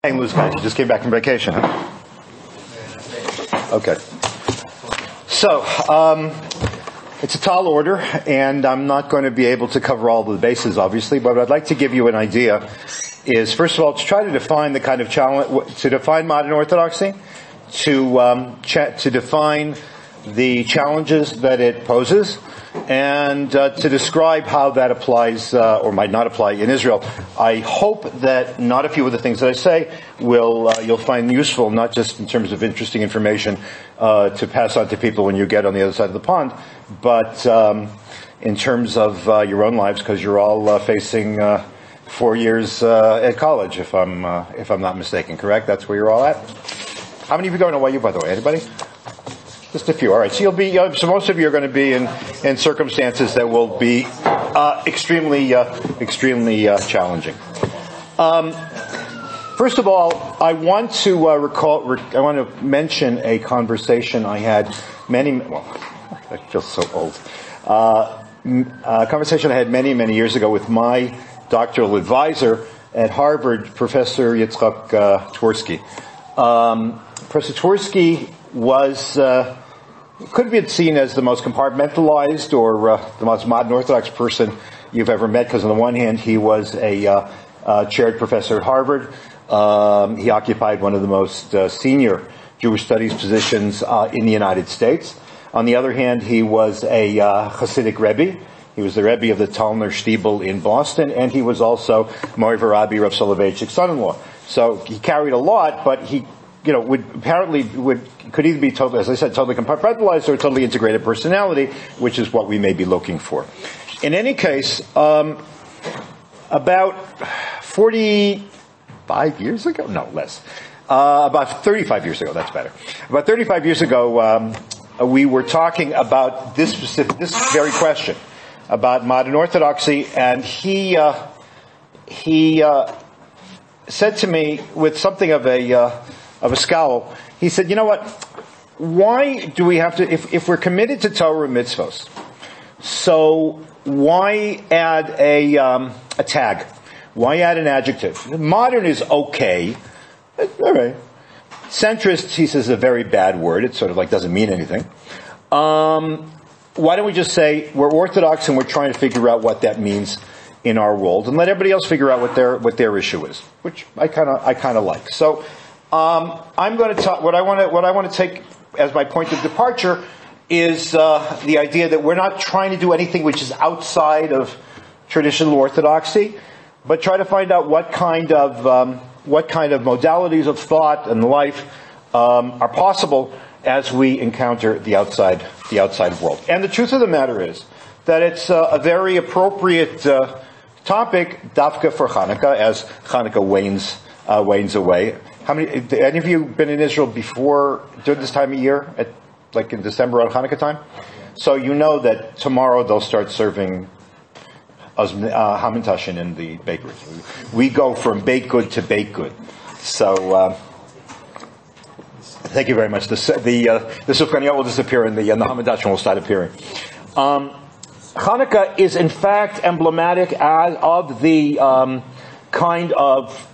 Hey, loose guys, you just came back from vacation, huh? Okay. So, it's a tall order, and I'm not going to be able to cover all the bases, obviously, but what I'd like to give you an idea is, first of all, to try to define the kind of challenge, to define modern Orthodoxy, to define the challenges that it poses, and to describe how that applies or might not apply in Israel. I hope that not a few of the things that I say you'll find useful, not just in terms of interesting information to pass on to people when you get on the other side of the pond, but in terms of your own lives, because you're all facing 4 years at college, if I'm not mistaken. Correct? That's where you're all at. How many of you going to YU, by the way? Anybody? Just a few. All right. So you'll be. So most of you are going to be in circumstances that will be extremely challenging. First of all, I want to I want to mention a conversation I had I feel so old. A conversation I had many years ago with my doctoral advisor at Harvard, Professor Yitzchak Twersky. Professor Twersky was could be seen as the most compartmentalized or the most modern Orthodox person you've ever met, because on the one hand he was a chaired professor at Harvard. He occupied one of the most senior Jewish studies positions in the United States. On the other hand, he was a Hasidic Rebbe. He was the Rebbe of the Talner Shtibel in Boston, and he was also Mori Varabi Rav Soloveitchik's son-in-law. So he carried a lot, but he could either be totally, as I said, totally compartmentalized or totally integrated personality, which is what we may be looking for. In any case, about 45 years ago, no less, about 35 years ago, that's better. About 35 years ago, we were talking about this very question about modern Orthodoxy, and he said to me with something of a scowl, he said, "You know what? Why do we have to, if we're committed to Torah mitzvos, so why add a tag? Why add an adjective? Modern is okay. All right. Centrist, he says, is a very bad word. It sort of like doesn't mean anything. Why don't we just say we're Orthodox and we're trying to figure out what that means in our world, and let everybody else figure out what their issue is," which I kind of like. So I'm going to talk. What I want to take as my point of departure is the idea that we're not trying to do anything which is outside of traditional Orthodoxy, but try to find out what kind of modalities of thought and life are possible as we encounter the outside world. And the truth of the matter is that it's a very appropriate topic, dafka for Hanukkah, as Hanukkah wanes away. Any of you been in Israel before, during this time of year, like in December on Hanukkah time? So you know that tomorrow they'll start serving hamantashen in the bakeries. We go from baked good to baked good. So thank you very much. The sufganiyot will disappear and the hamantashen will start appearing. Hanukkah is in fact emblematic of the kind of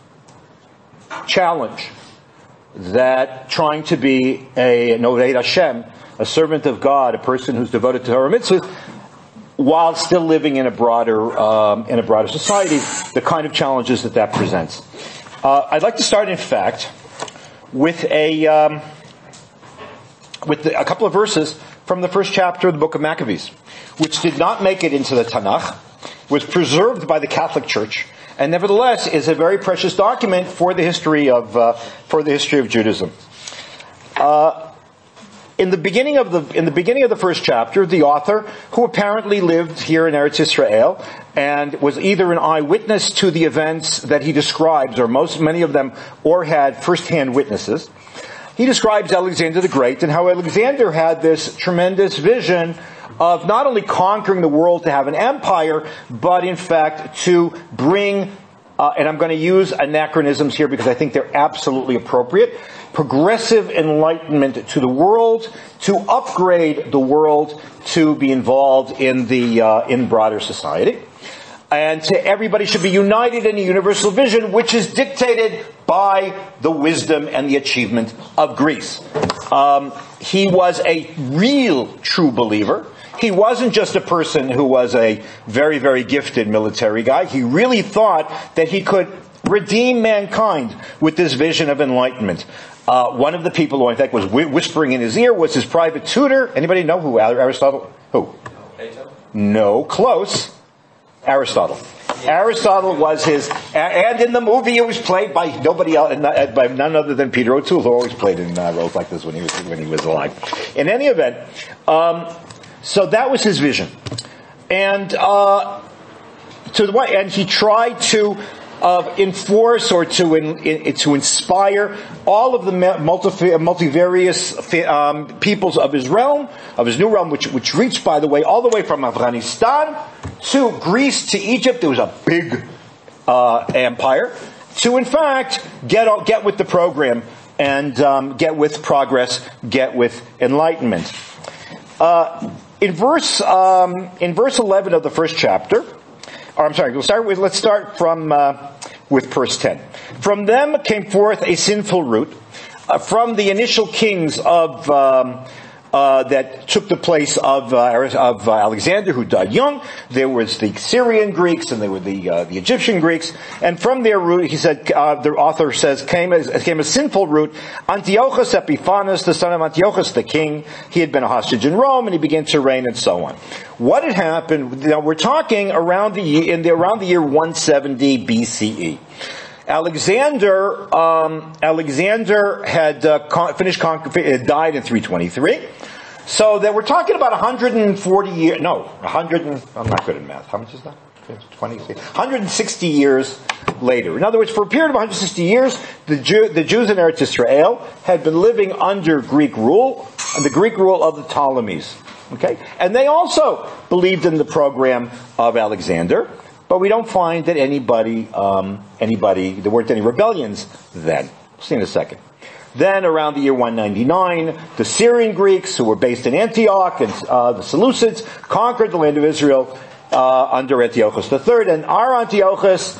challenge that trying to be a Noved Hashem, a servant of God, a person who's devoted to Torah mitzvahs, while still living in a broader society, the kind of challenges that presents. I'd like to start, in fact, with a couple of verses from the first chapter of the book of Maccabees, which did not make it into the Tanakh, was preserved by the Catholic Church, and nevertheless is a very precious document for the history of Judaism. In the beginning of the first chapter, the author, who apparently lived here in Eretz Israel and was either an eyewitness to the events that he describes, or many of them, or had first-hand witnesses, he describes Alexander the Great and how Alexander had this tremendous vision of not only conquering the world to have an empire, but in fact to bring, and I'm going to use anachronisms here because I think they're absolutely appropriate, progressive enlightenment to the world, to upgrade the world to be involved in broader society. And everybody should be united in a universal vision, which is dictated by the wisdom and the achievement of Greece. He was a real, true believer. He wasn't just a person who was a very, very gifted military guy. He really thought that he could redeem mankind with this vision of enlightenment. One of the people who I think was whispering in his ear was his private tutor. Anybody know who Aristotle? Who? Plato? No, close. Aristotle. Aristotle was his, and in the movie it was played by nobody else, by none other than Peter O'Toole, who always played in roles like this when he was alive. In any event, so that was his vision, and and he tried to enforce or to inspire all of the multivarious peoples of his realm, of his new realm, which reached, by the way, all the way from Afghanistan to Greece to Egypt. There was a big empire to, in fact, get with the program and get with progress, get with enlightenment. In verse 11 of the first chapter. Let's start from with verse 10. From them came forth a sinful root, from the initial kings of that took the place of Alexander, who died young. There was the Syrian Greeks, and there were the Egyptian Greeks. And from their root, he said, the author says, came a sinful root. Antiochus Epiphanes, the son of Antiochus the king, he had been a hostage in Rome, and he began to reign, and so on. What had happened? Now we're talking around the year 170 BCE. Alexander had died in 323. So that we're talking about 140 years. No, 100. I'm not good at math. How much is that? 160 years later. In other words, for a period of 160 years, the Jews in Eretz Israel had been living under Greek rule, and the Greek rule of the Ptolemies. Okay, and they also believed in the program of Alexander. But we don't find that there weren't any rebellions then. We'll see in a second. Then around the year 199, the Syrian Greeks, who were based in Antioch, and the Seleucids, conquered the land of Israel under Antiochus III, and our Antiochus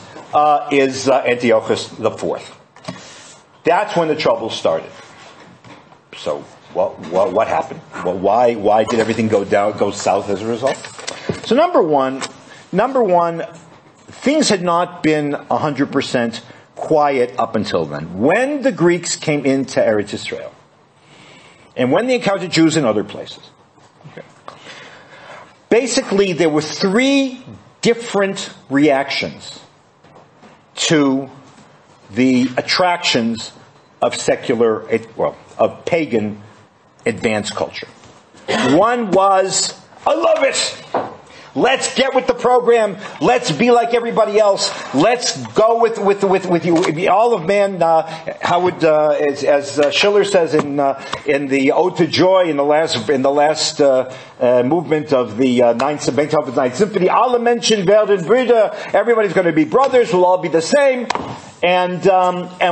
is Antiochus IV. That's when the trouble started. So, what happened? Well, why did everything go south as a result? So number one, things had not been 100% quiet up until then. When the Greeks came into Eretz Israel, and when they encountered Jews in other places, basically there were three different reactions to the attractions of of pagan advanced culture. One was, I love it! Let's get with the program. Let's be like everybody else. Let's go with you. All of man. As Schiller says in the Ode to Joy in the last movement of the Beethoven's Ninth Symphony. Alle Menschen werden Brüder. Everybody's going to be brothers. We'll all be the same. And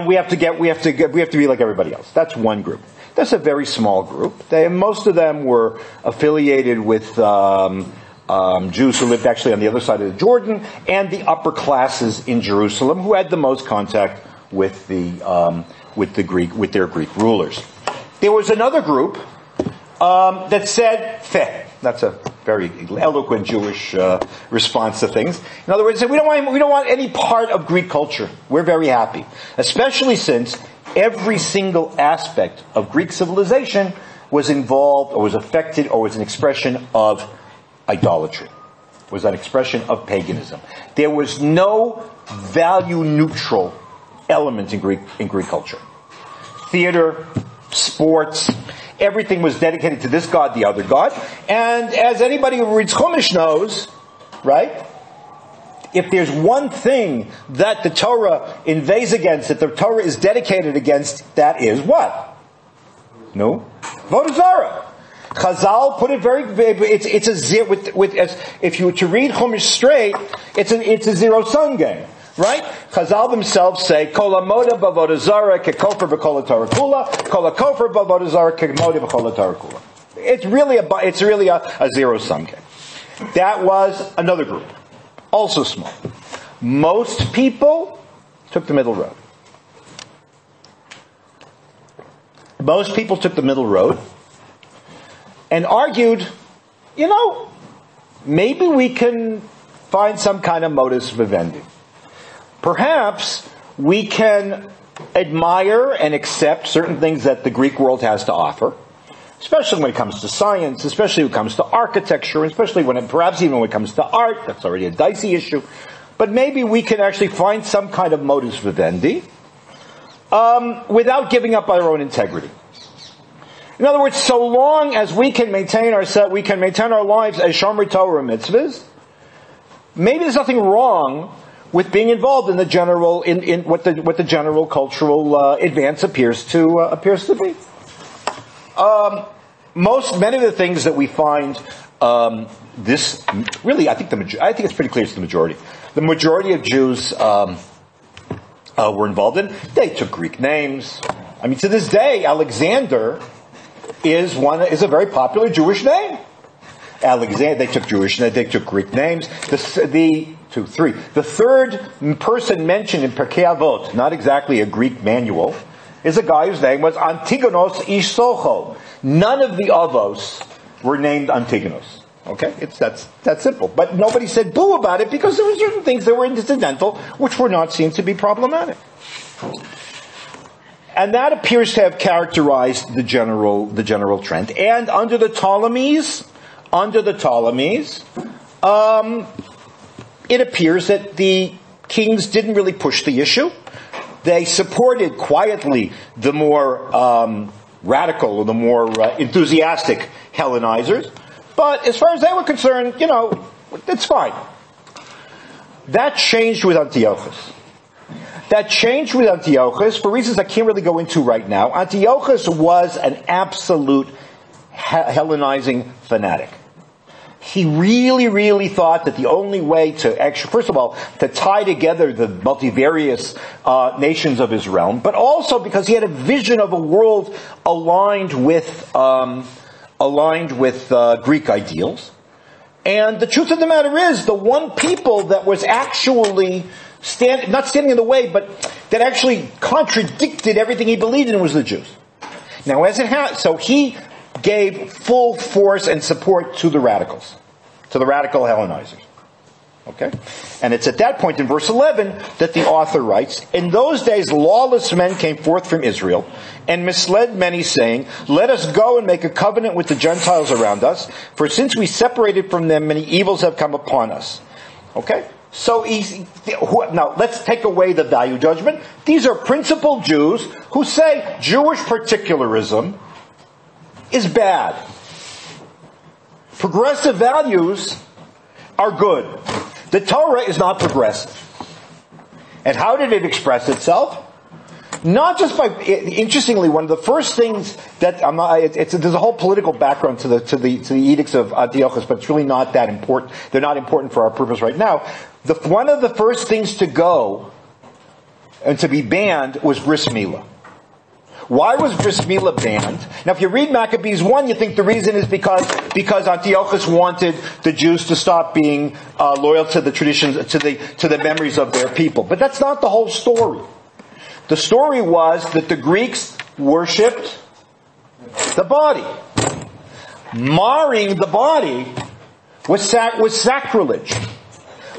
we have to be like everybody else. That's one group. That's a very small group. Most of them were affiliated with Jews who lived actually on the other side of the Jordan, and the upper classes in Jerusalem, who had the most contact with their Greek rulers. There was another group that said, "Feh." That's a very eloquent Jewish response to things. In other words, we don't want any part of Greek culture. We're very happy, especially since every single aspect of Greek civilization was involved, or was affected, or was an expression of idolatry, was an expression of paganism. There was no value-neutral element in Greek culture. Theater, sports, everything was dedicated to this god, the other god. And as anybody who reads Chumash knows, right? If there's one thing that the Torah inveighs against, that the Torah is dedicated against, that is what? No? Avodah Zarah. Chazal put it very. It's a zero. If you were to read Chumash straight, it's a zero-sum game, right? Chazal themselves say, "Kol hamoda b'avodah zarah kekofer b'kol haTorah kula, kol hakofer b'avodah zarah kemoda b'kol haTorah kula." It's really a zero-sum game. That was another group. also small. Most people took the middle road. Most people took the middle road and argued, maybe we can find some kind of modus vivendi. Perhaps we can admire and accept certain things that the Greek world has to offer, especially when it comes to science, especially when it comes to architecture, especially perhaps even when it comes to art. That's already a dicey issue. But maybe we can actually find some kind of modus vivendi without giving up our own integrity. In other words, so long as we can maintain our lives as Shomer Torah mitzvahs, maybe there's nothing wrong with being involved in the general, in what the general cultural advance appears to be. Many of the things that we find, I think it's pretty clear it's the majority. The majority of Jews were involved in. They took Greek names. I mean, to this day, Alexander is a very popular Jewish name. Alexander, they took they took Greek names. The third person mentioned in Pirkei Avot, not exactly a Greek manual, is a guy whose name was Antigonos ish Socho. None of the Avos were named Antigonos. Okay? It's that simple. But nobody said boo about it because there were certain things that were incidental which were not seen to be problematic. And that appears to have characterized the general trend. And under the Ptolemies, it appears that the kings didn't really push the issue. They supported quietly the more radical or the more enthusiastic Hellenizers. But as far as they were concerned, it's fine. That changed with Antiochus. For reasons I can't really go into right now. Antiochus was an absolute Hellenizing fanatic. He really, really thought that the only way to actually, first of all, to tie together the multivarious nations of his realm, but also because he had a vision of a world aligned with Greek ideals. And the truth of the matter is, the one people that was actually not standing in the way, but that actually contradicted everything he believed in was the Jews. Now, so he gave full force and support to the radicals, to the radical Hellenizers. Okay? And it's at that point in verse 11 that the author writes, "In those days lawless men came forth from Israel and misled many, saying, 'Let us go and make a covenant with the Gentiles around us, for since we separated from them, many evils have come upon us.'" Okay? So now let's take away the value judgment. These are principled Jews who say Jewish particularism is bad. Progressive values are good. The Torah is not progressive. And how did it express itself? Not just by, interestingly, one of the first things that there's a whole political background to the edicts of Antiochus, but it's really not that important. They're not important for our purpose right now. One of the first things to go and to be banned was bris milah. Why was bris milah banned? Now, if you read Maccabees 1, you think the reason is because Antiochus wanted the Jews to stop being loyal to the traditions, to the memories of their people. But that's not the whole story. The story was that the Greeks worshipped the body. Marring the body was sacrilege.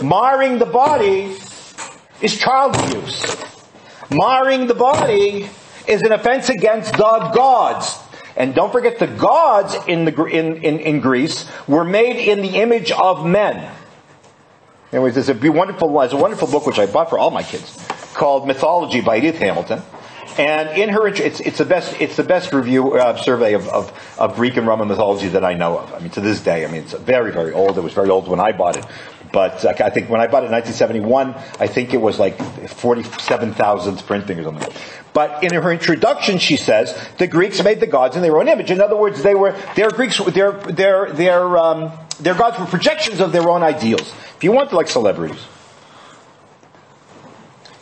Marring the body is child abuse. Marring the body is an offense against the gods. And don't forget, the gods in Greece were made in the image of men. Anyways, there's a wonderful book which I bought for all my kids called Mythology by Edith Hamilton. And in her, it's the best review survey of Greek and Roman mythology that I know of. I mean, to this day, it's very, very old. It was very old when I bought it. But I think when I bought it in 1971, I think it was like 47,000th printing or something. But in her introduction, she says the Greeks made the gods in their own image. In other words, their gods were projections of their own ideals. If you want, like celebrities.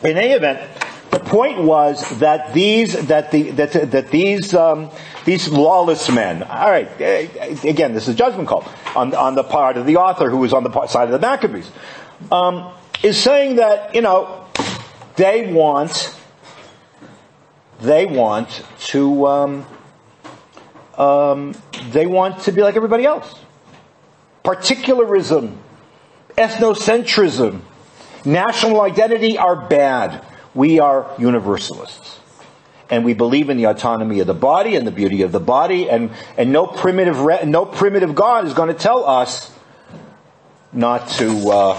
In any event, the point was that these lawless men. All right, again, this is judgment call on the part of the author who was on the side of the Maccabees. is saying that, they want to be like everybody else. Particularism, ethnocentrism, national identity are bad. We are universalists. And we believe in the autonomy of the body and the beauty of the body, and no primitive God is going to tell us not to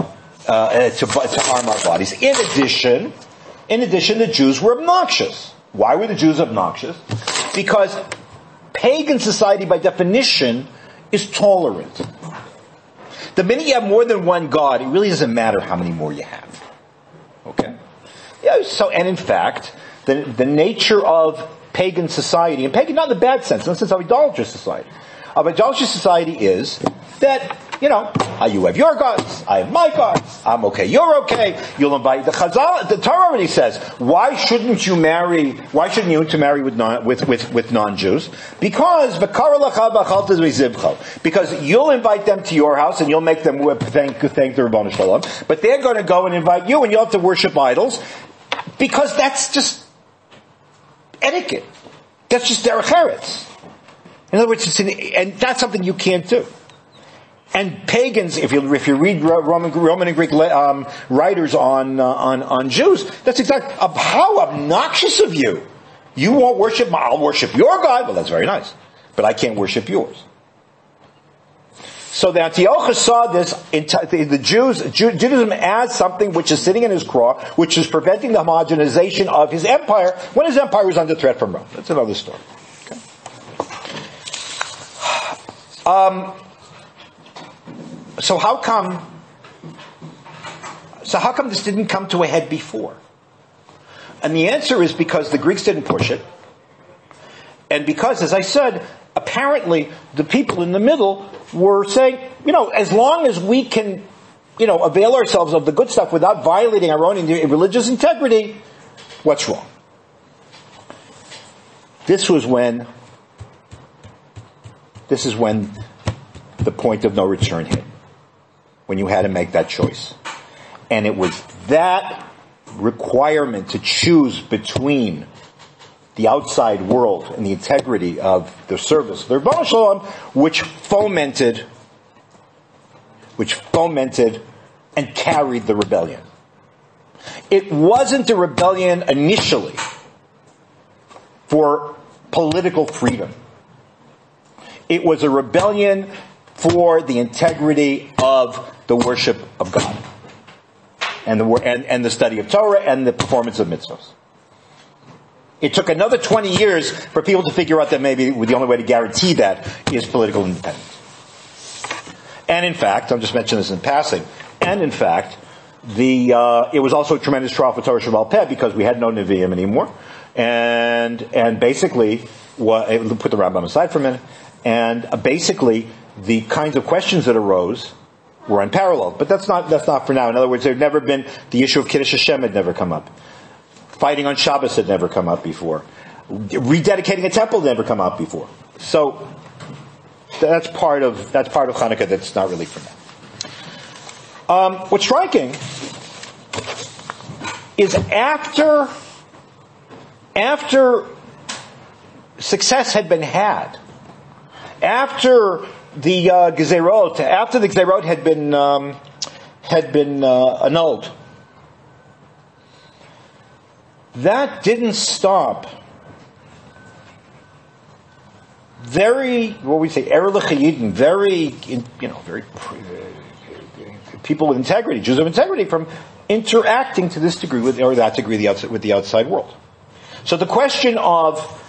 harm our bodies. In addition, the Jews were obnoxious. Why were the Jews obnoxious? Because pagan society, by definition, is tolerant. The minute you have more than one God, it really doesn't matter how many more you have. Okay? Yeah, and in fact, the nature of pagan society, and pagan not in the bad sense, in the sense of idolatrous society. Of idolatrous society is that, you have your gods, I have my gods, I'm okay, you're okay, you'll invite the Torah already says, why shouldn't you intermarry with non-Jews? Because you'll invite them to your house and you'll make them thank the Rabbanu Shalom, but they're going to go and invite you and you'll have to worship idols, because that's just etiquette. That's just derech eretz. In other words, and that's something you can't do. And pagans, if you read Roman and Greek writers on Jews, that's exactly how obnoxious of you. You won't worship, I'll worship your God. Well, that's very nice, but I can't worship yours. So the Antiochus saw this, Judaism as something which is sitting in his craw, which is preventing the homogenization of his empire when his empire was under threat from Rome. That's another story. Okay. So how come this didn't come to a head before? And the answer is because the Greeks didn't push it. And because, as I said, apparently the people in the middle were saying, as long as we can, avail ourselves of the good stuff without violating our own religious integrity, what's wrong? This is when the point of no return hit. When you had to make that choice. And it was that requirement to choose between the outside world and the integrity of the service of the Rabbanu Shalom, which fomented and carried the rebellion. It wasn't a rebellion initially for political freedom. It was a rebellion for the integrity of the worship of God and the study of Torah and the performance of mitzvahs. It took another 20 years for people to figure out that maybe the only way to guarantee that is political independence. And in fact, I'm just mentioning this in passing, and in fact, it was also a tremendous trial for Torah Shebaal Peh because we had no Nevi'im anymore. And basically, put the Rambam aside for a minute, and basically, the kinds of questions that arose were unparalleled. But that's not for now. In other words, there'd never been, the issue of Kiddush Hashem had never come up. Fighting on Shabbos had never come up before. Rededicating a temple had never come up before. So that's part of Hanukkah that's not really for now. What's striking is after success had been had, after the Gezerot had been annulled, that didn't stop very people with integrity, Jews of integrity, from interacting to this degree with the outside world. So the question of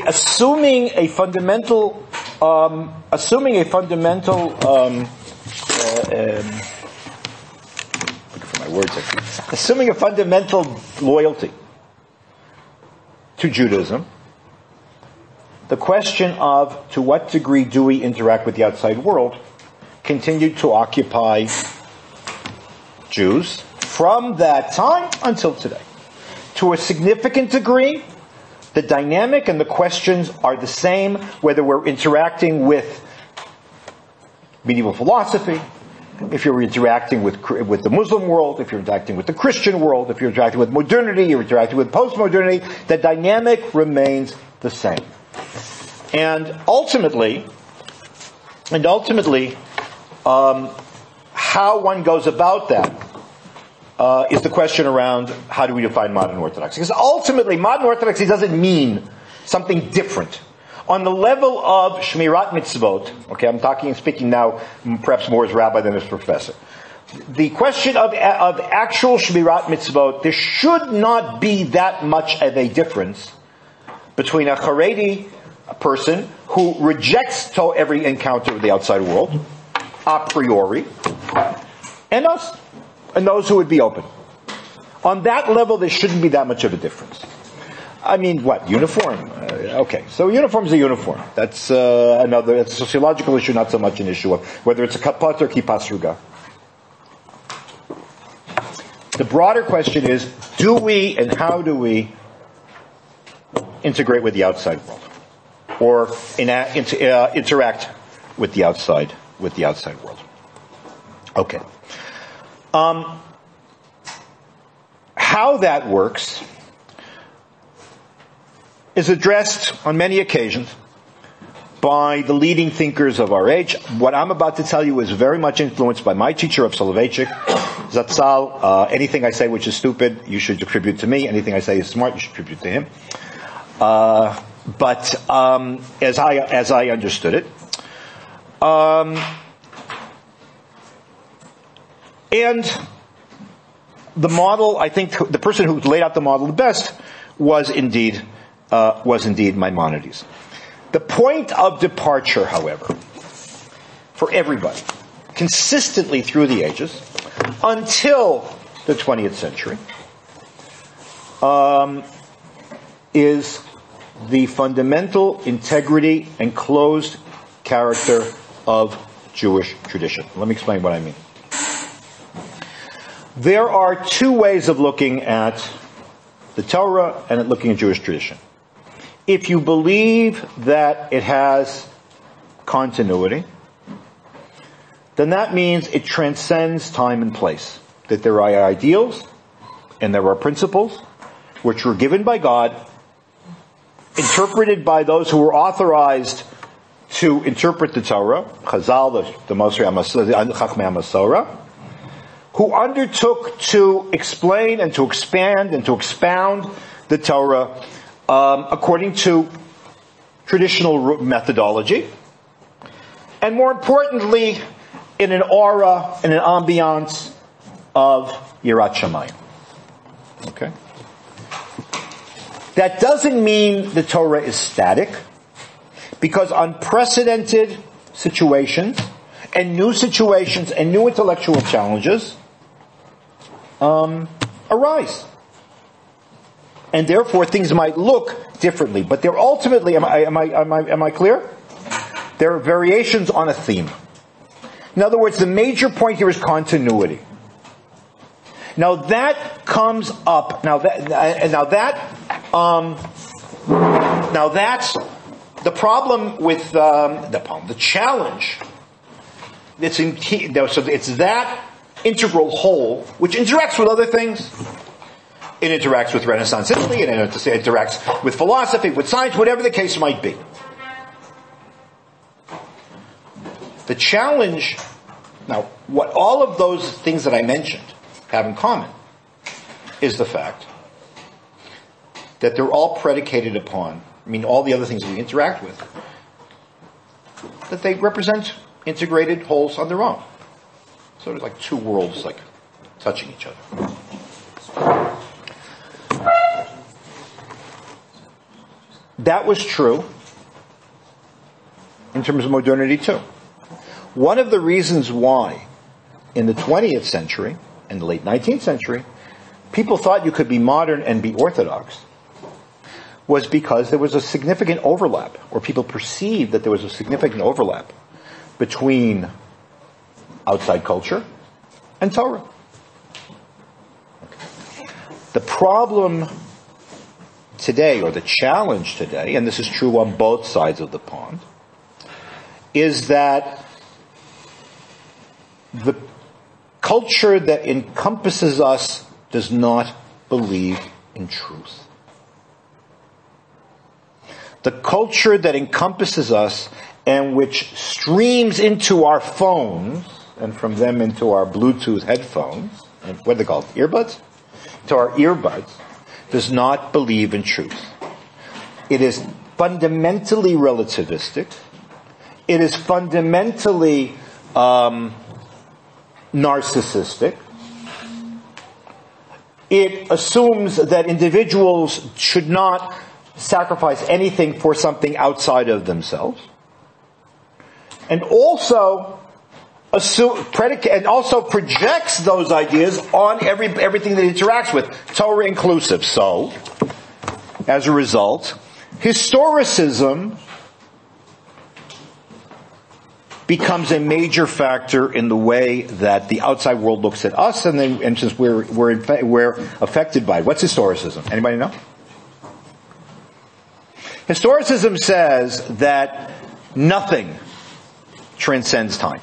assuming a fundamental looking for my words actually, assuming a fundamental loyalty to Judaism, the question of to what degree do we interact with the outside world continued to occupy Jews from that time until today. To a significant degree, the dynamic and the questions are the same, whether we're interacting with medieval philosophy, if you're interacting with the Muslim world, if you're interacting with the Christian world, if you're interacting with modernity, you're interacting with postmodernity, the dynamic remains the same. And ultimately, how one goes about that is the question around how do we define modern Orthodoxy. Because ultimately, modern Orthodoxy doesn't mean something different. On the level of Shmirat Mitzvot, okay, I'm speaking now perhaps more as rabbi than as professor. The question of actual Shmirat Mitzvot, there should not be that much of a difference between a Haredi person who rejects every encounter with the outside world, a priori, and us, and those who would be open. On that level, there shouldn't be that much of a difference. I mean, what? Uniform? Okay, so uniform's a uniform. That's that's a sociological issue, not so much an issue of whether it's a kapat or kippah sruga. The broader question is, do we and how do we integrate with the outside world, or interact with the outside world? Okay. How that works is addressed on many occasions by the leading thinkers of our age. What I'm about to tell you is very much influenced by my teacher of Soloveitchik, Zatzal. Anything I say which is stupid, you should attribute to me. Anything I say is smart, you should attribute to him. But as I understood it, and the model, I think the person who laid out the model the best was indeed Maimonides. The point of departure, however, for everybody, consistently through the ages, until the 20th century, is the fundamental integrity and closed character of Jewish tradition. Let me explain what I mean. There are two ways of looking at the Torah and at looking at Jewish tradition. If you believe that it has continuity, then that means it transcends time and place. That there are ideals and there are principles which were given by God, interpreted by those who were authorized to interpret the Torah, Chazal, the Mosri Chachmei HaMasorah, who undertook to explain and to expand and to expound the Torah according to traditional methodology, and more importantly, in an aura, in an ambiance of Yirat Shamayim. Okay? That doesn't mean the Torah is static, because unprecedented situations and new intellectual challenges arise. And therefore things might look differently. But they're ultimately, am I clear? There are variations on a theme. In other words, the major point here is continuity. Now that comes up. Now that's the problem with the challenge. It's that integral whole which interacts with other things. It interacts with Renaissance Italy, it interacts with philosophy, with science, whatever the case might be. The challenge, now, what all of those things that I mentioned have in common is the fact that they're all predicated upon, all the other things we interact with, that they represent integrated wholes on their own. Sort of like two worlds, like touching each other. That was true in terms of modernity too. One of the reasons why in the 20th century and the late 19th century people thought you could be modern and be Orthodox was because there was a significant overlap, or people perceived that there was a significant overlap between outside culture and Torah. Okay. The problem today, or the challenge today, and this is true on both sides of the pond, is that culture that encompasses us does not believe in truth. The culture that encompasses us and which streams into our phones, and from them into our Bluetooth headphones, and what are they called? Earbuds? To our earbuds, does not believe in truth. It is fundamentally relativistic. It is fundamentally narcissistic. It assumes that individuals should not sacrifice anything for something outside of themselves. And also projects those ideas on everything that it interacts with, Torah inclusive. So, as a result, historicism becomes a major factor in the way that the outside world looks at us, and since we're affected by it. What's historicism? Anybody know? Historicism says that nothing transcends time.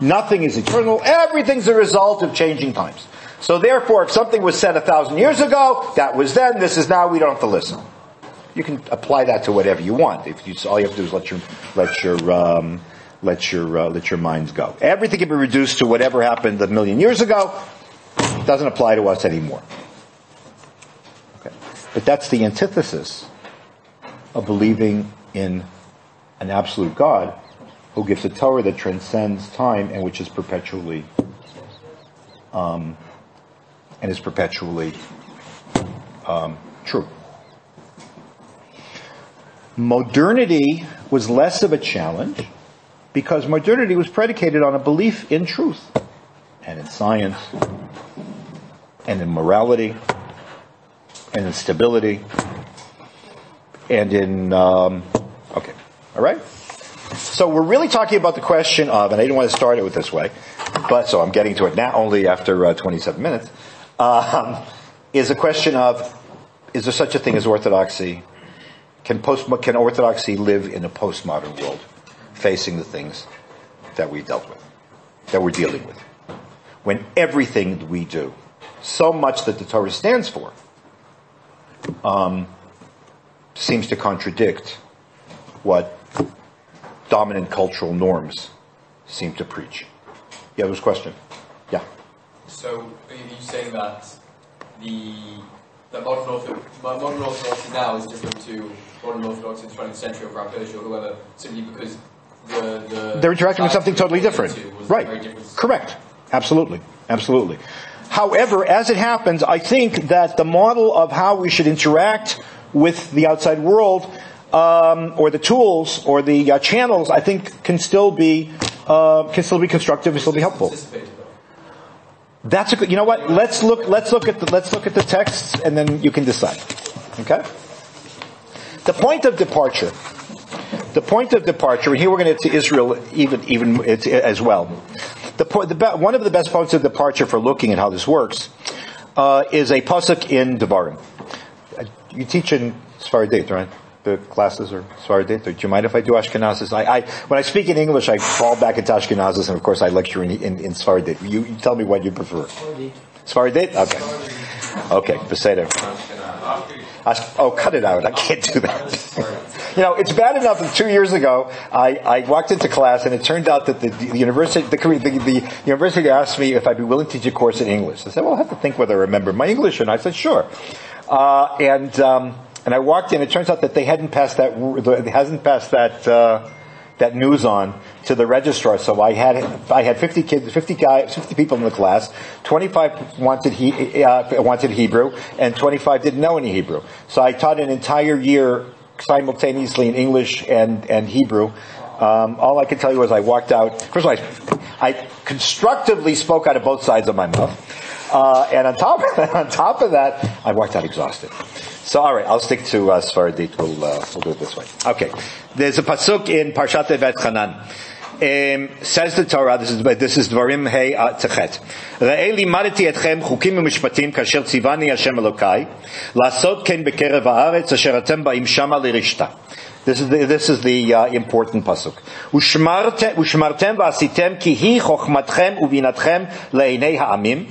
Nothing is eternal. Everything's a result of changing times. So therefore, if something was said 1,000 years ago, that was then, this is now, we don't have to listen. You can apply that to whatever you want. All you have to do is let your minds go. Everything can be reduced to whatever happened 1,000,000 years ago. It doesn't apply to us anymore. Okay. But that's the antithesis of believing in an absolute God who gives a Torah that transcends time and which is perpetually true. Modernity was less of a challenge because modernity was predicated on a belief in truth and in science and in morality and in stability and in okay, all right. So we're really talking about the question of, and I didn't want to start it with this way, but so I'm getting to it now only after 27 minutes, is a question of, is there such a thing as orthodoxy? Can orthodoxy live in a postmodern world, facing the things that we dealt with, that we're dealing with? When everything that we do, so much that the Torah stands for, seems to contradict what dominant cultural norms seem to preach. Yeah, there was a question. Yeah. So, are you saying that modern orthodoxy now is different to modern orthodoxy in the 20th century or Persia or whoever, simply because they're interacting with something totally different? Right. Correct. Absolutely. Absolutely. However, as it happens, I think that the model of how we should interact with the outside world, or the tools, or the channels, I think can still be constructive and still be helpful. That's a good. You know what? Let's look at the texts, and then you can decide. Okay. The point of departure. And here we're going to get to Israel even as well. One of the best points of departure for looking at how this works is a pasuk in Devarim. You teach in Sfaradit, right? The classes are Sfaradit. Do you mind if I do Ashkenazis? When I speak in English, I fall back into Ashkenazis, and of course I lecture in Sfaradit. You tell me what you prefer. Sfaradit? Okay. Beseder. Oh, cut it out. I can't do that. It's bad enough that 2 years ago, I walked into class, and it turned out that the university asked me if I'd be willing to teach a course in English. I said, well, I have to think whether I remember my English, and I said, sure. And I walked in. It turns out that they hadn't passed that news on to the registrar. So I had 50 kids, 50 people in the class. 25 wanted Hebrew, and 25 didn't know any Hebrew. So I taught an entire year simultaneously in English and Hebrew. All I can tell you is I walked out. First of all, I constructively spoke out of both sides of my mouth, and on top of that, I walked out exhausted. So, all right, I'll stick to Sfaradit. We'll do it this way. Okay, there's a pasuk in Parshat Evet Chanan. Says the Torah, this is Dvarim Hey Techet. Re'ei limadeti etchem chukim u'mishpatim kasher tzivani Hashem Elokai lasot ken bekerev haaretz asher atem ba'im shama lirishta. This is the important pasuk. Ushmartem v'asitem ki hi chochmatchem uvinatchem le'einei ha'amim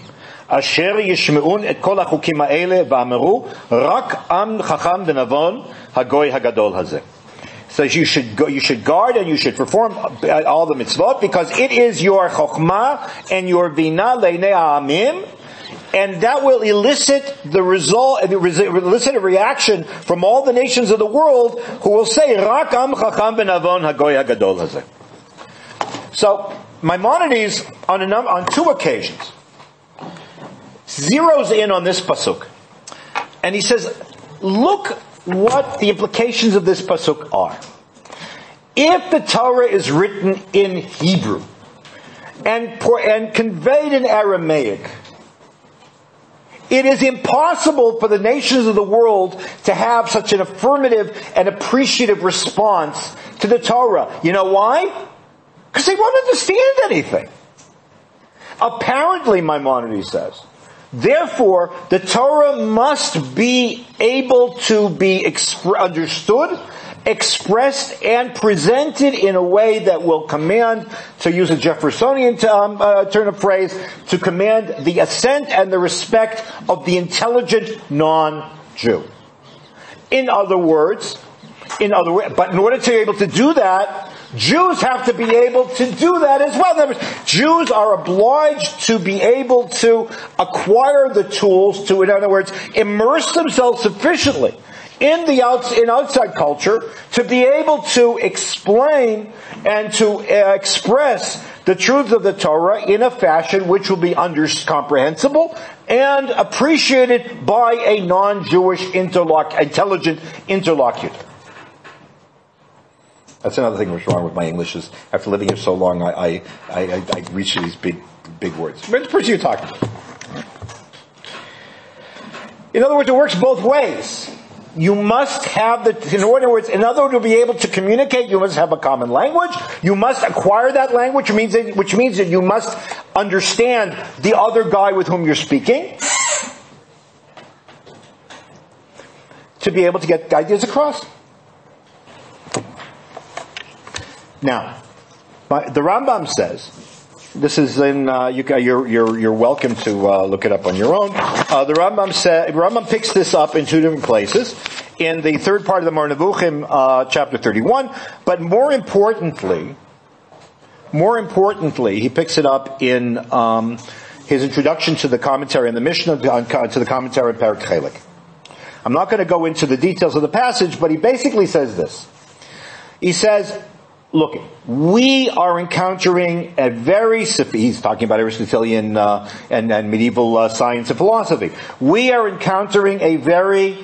asher yishme'un et kol hachukim ha'ele v'ameru rak am chacham v'navon hagoy hagadol hazeh. So you should guard and you should perform all the mitzvot, because it is your chokhmah and your vina le'einei ha'amim, and that will elicit elicit a reaction from all the nations of the world who will say, Rak am chacham v'navon hagoy hagadol hazeh. So, Maimonides, on 2 occasions, zeroes in on this pasuk. And he says, look what the implications of this pasuk are. If the Torah is written in Hebrew and conveyed in Aramaic, it is impossible for the nations of the world to have such an affirmative and appreciative response to the Torah. You know why? Because they won't understand anything. Apparently, Maimonides says, therefore, the Torah must be able to be understood, expressed, and presented in a way that will command, to use a Jeffersonian turn of phrase, to command the assent and the respect of the intelligent non-Jew. In other words, but in order to be able to do that, Jews have to be able to do that as well. In other words, Jews are obliged to be able to acquire the tools to, in other words, immerse themselves sufficiently in outside culture to be able to explain and to express the truths of the Torah in a fashion which will be comprehensible and appreciated by a non-Jewish intelligent interlocutor. That's another thing that's wrong with my English, is after living here so long, I reach these big words. Which person you're talking to? In other words, it works both ways. You must have in other words, to be able to communicate, you must have a common language. You must acquire that language, which means that you must understand the other guy with whom you're speaking to be able to get ideas across. Now, the Rambam says, this is in, you're welcome to look it up on your own. The Rambam picks this up in 2 different places. In the third part of the Mar Nevuchim, chapter 31, but more importantly, he picks it up in his introduction to the commentary on the Mishnah, to the commentary on Perek Chelik. I'm not going to go into the details of the passage, but he basically says this. He says, look, we are encountering a very, he's talking about Aristotelian and medieval science and philosophy. We are encountering a very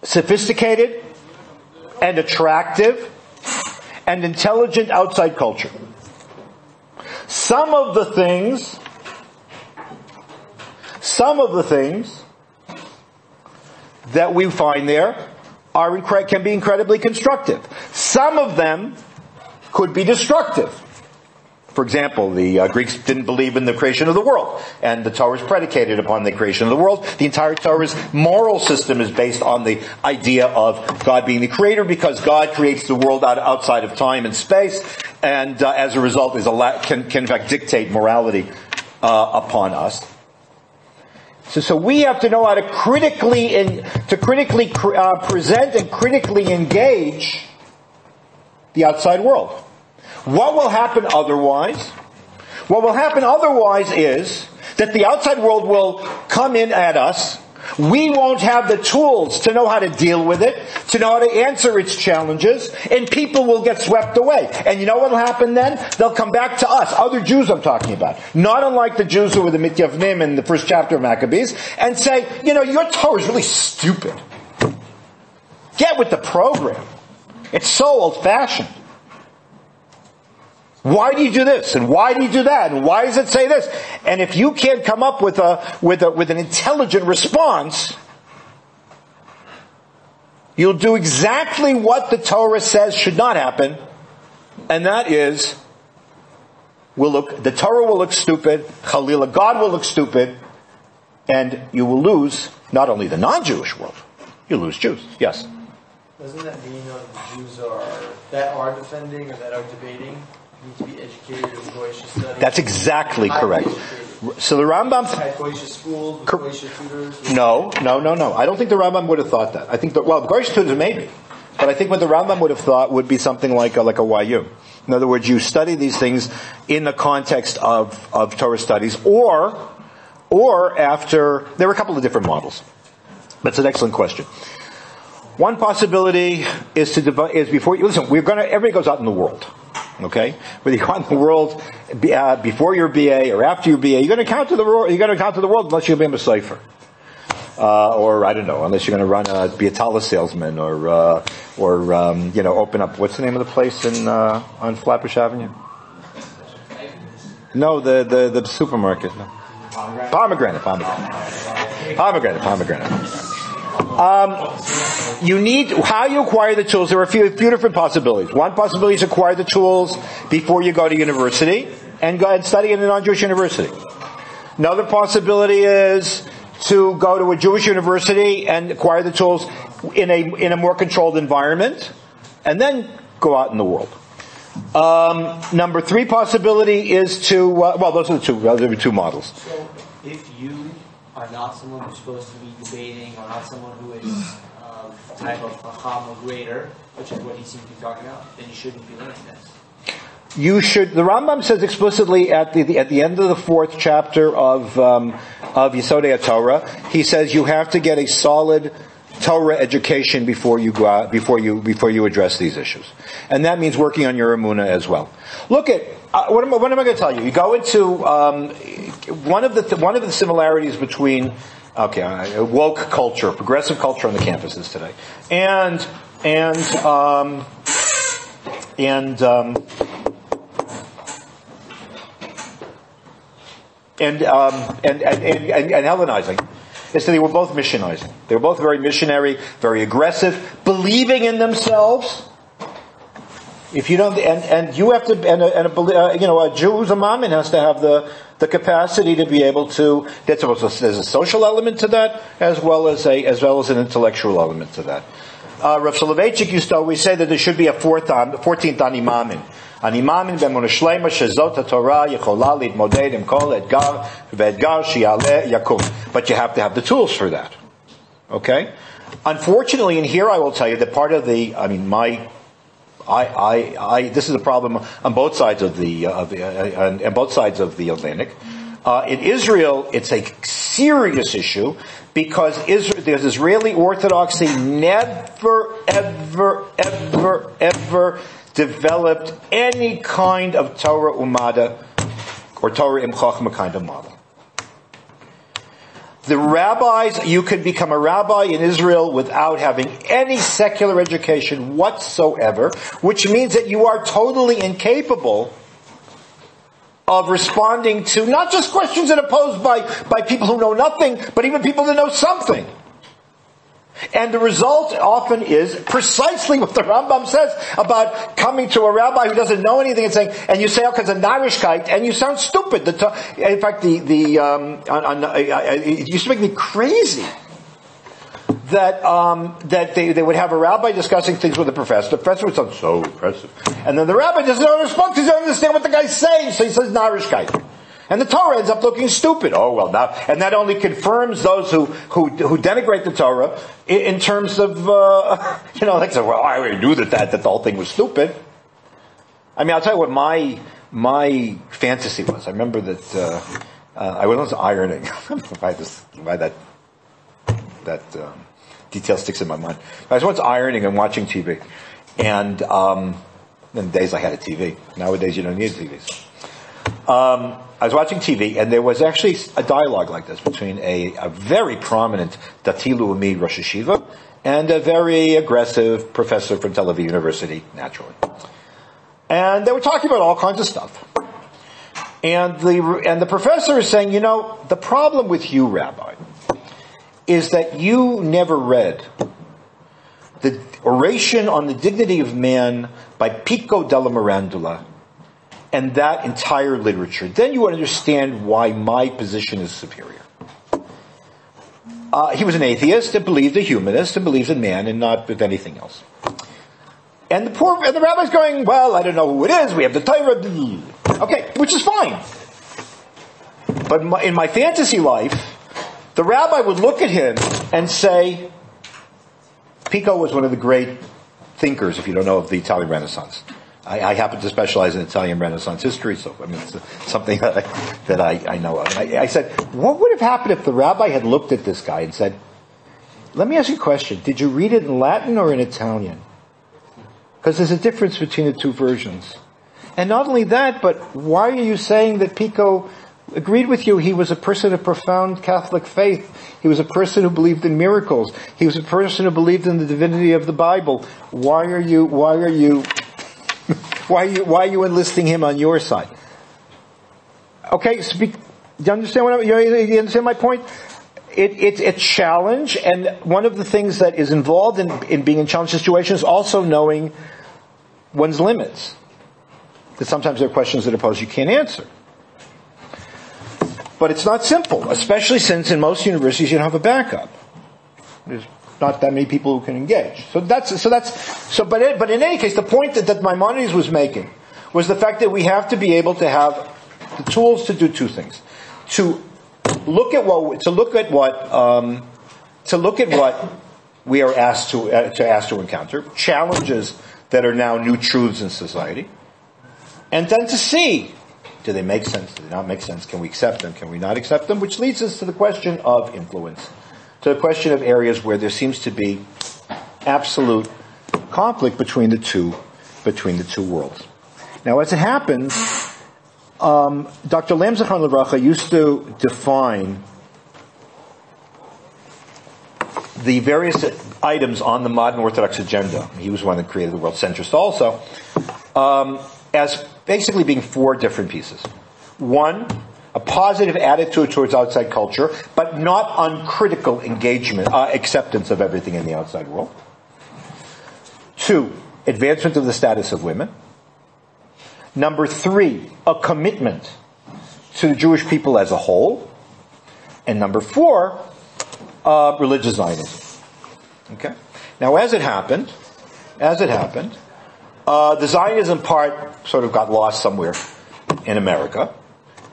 sophisticated and attractive and intelligent outside culture. Some of the things that we find there can be incredibly constructive. Some of them could be destructive. For example, the Greeks didn't believe in the creation of the world, and the Torah is predicated upon the creation of the world. The entire Torah's moral system is based on the idea of God being the creator, because God creates the world outside of time and space, and as a result can in fact dictate morality upon us. So we have to know how to critically present and critically engage the outside world. What will happen otherwise? What will happen otherwise is that the outside world will come in at us. We won't have the tools to know how to deal with it, to know how to answer its challenges, and people will get swept away. And you know what will happen then? They'll come back to us, other Jews I'm talking about, not unlike the Jews who were the Mityavnim in the first chapter of Maccabees, and say, your Torah is really stupid. Get with the program. It's so old-fashioned. Why do you do this? And why do you do that? And why does it say this? And if you can't come up with an intelligent response, you'll do exactly what the Torah says should not happen, and that is, the Torah will look stupid, Chalila, God will look stupid, and you will lose not only the non-Jewish world, you'll lose Jews. Yes? Doesn't that mean the Jews that are defending or that are debating need to be educated in Goyish studies? That's exactly correct. So the Rambam... At Goyish schools, with Goyish tutors? No. I don't think the Rambam would have thought that. I think the Goyish tutors maybe. But I think what the Rambam would have thought would be something like a YU. In other words, you study these things in the context of Torah studies, or after... There are a couple of different models. That's an excellent question. One possibility is before you... Listen, everybody goes out in the world. Okay? Whether you go out in the world before your BA or after your BA, you're going to encounter the world unless you're going to be a Sefer. Or I don't know, unless you're going to be a Tala salesman or open up, what's the name of the place on Flatbush Avenue? No, the supermarket. No. Pomegranate. How you acquire the tools, there are a few different possibilities. One possibility is acquire the tools before you go to university and go and study in a non-Jewish university. Another possibility is to go to a Jewish university and acquire the tools in a more controlled environment, and then go out in the world. Number 3 possibility is to those are the two models. So if you are not someone who's supposed to be debating, or not someone who is type of chacham or greater, which is what he seems to be talking about, then you shouldn't be learning this. You should. The Rambam says explicitly at the end of the 4th chapter of Yesodei Torah, he says you have to get a solid Torah education before you go out, before you address these issues, and that means working on your emunah as well. Look at what am I going to tell you? You go into one of the similarities between woke culture, progressive culture on the campuses today, and Hellenizing is that they were both missionizing. They were both very missionary, very aggressive, believing in themselves. If you don't, and you have to, a Jew who's a mammon has to have the capacity to be able to. There's a social element to that, as well as an intellectual element to that. Rav Soloveitchik used to always say that there should be a 14th ani mammon. Ani mammon b'emunah shleima shezot haTorah yechola litmoded im kol etgar ve'etgar shi'aleh yakum. But you have to have the tools for that. Okay? Unfortunately, and here I will tell you that part of this is a problem on both sides of the Atlantic. In Israel, it's a serious issue because there's Israeli Orthodoxy never, ever developed any kind of Torah Umada or Torah Im Chachma kind of model. The rabbis, you can become a rabbi in Israel without having any secular education whatsoever, which means that you are totally incapable of responding to not just questions that are posed by people who know nothing, but even people that know something. And the result often is precisely what the Rambam says about coming to a rabbi who doesn't know anything and saying, and you say all kinds of narishkeit, and you sound stupid. In fact, it used to make me crazy that they would have a rabbi discussing things with a professor. The professor would sound so impressive, and then the rabbi doesn't know how to respond because he doesn't understand what the guy's saying, so he says narishkeit. And the Torah ends up looking stupid. Oh, well, now, and that only confirms those who denigrate the Torah in terms of, like, so, well, I already knew that the whole thing was stupid. I mean, I'll tell you what my fantasy was. I remember that, I was ironing. why that detail sticks in my mind. I was once ironing and watching TV. And, in the days I had a TV. Nowadays you don't need TVs. I was watching TV, and there was actually a dialogue like this between a very prominent Dati Leumi Rosh Yeshiva and a very aggressive professor from Tel Aviv University, naturally. And they were talking about all kinds of stuff. And the professor is saying, the problem with you, Rabbi, is that you never read the Oration on the Dignity of Man by Pico della Mirandola, and that entire literature. Then you understand why my position is superior. He was an atheist and believed a humanist and believed in man and not with anything else. And the rabbi's going, well, I don't know who it is. We have the Torah. Okay, which is fine. But in my fantasy life, the rabbi would look at him and say, Pico was one of the great thinkers, if you don't know, of the Italian Renaissance. I happen to specialize in Italian Renaissance history, so I mean, it's something that I know of. And I said, what would have happened if the rabbi had looked at this guy and said, let me ask you a question. Did you read it in Latin or in Italian? Because there's a difference between the two versions. And not only that, but why are you saying that Pico agreed with you? He was a person of profound Catholic faith. He was a person who believed in miracles. He was a person who believed in the divinity of the Bible. Why are you enlisting him on your side? Okay, do you understand you understand my point? It's a challenge, and one of the things that is involved in being in challenge situations is also knowing one's limits. That sometimes there are questions that are posed you can't answer. But it's not simple, especially since in most universities you don't have a backup. There's not that many people who can engage. But in any case, the point that Maimonides was making was the fact that we have to be able to have the tools to do two things: to look at what we are asked to encounter, challenges that are now new truths in society, and then to see, do they make sense? Do they not make sense? Can we accept them? Can we not accept them? Which leads us to the question of influence, to the question of areas where there seems to be absolute conflict between the two worlds. Now, as it happens, Dr. Lam Zichron Livracha used to define the various items on the modern Orthodox agenda. He was one that created the world centrist also, as basically being four different pieces. One, a positive attitude towards outside culture, but not uncritical engagement, acceptance of everything in the outside world. Two, advancement of the status of women. Number three, a commitment to the Jewish people as a whole. And number four, religious Zionism. Okay? Now, as it happened, the Zionism part sort of got lost somewhere in America,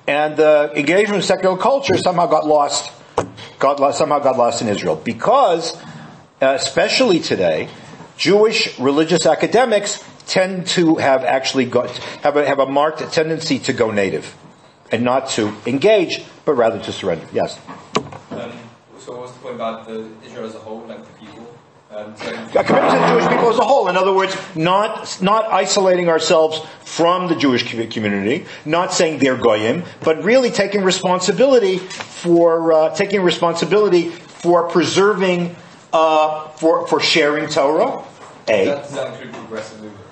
and the engagement with secular culture somehow got lost in Israel, because, especially today, Jewish religious academics tend to have a marked tendency to go native, and not to engage, but rather to surrender. Yes. So, what's the point about Israel as a whole, like the people? A commitment to the Jewish people as a whole. In other words, not isolating ourselves from the Jewish community, not saying they're goyim, but really taking responsibility for preserving, for sharing Torah. Does that include progressive movements?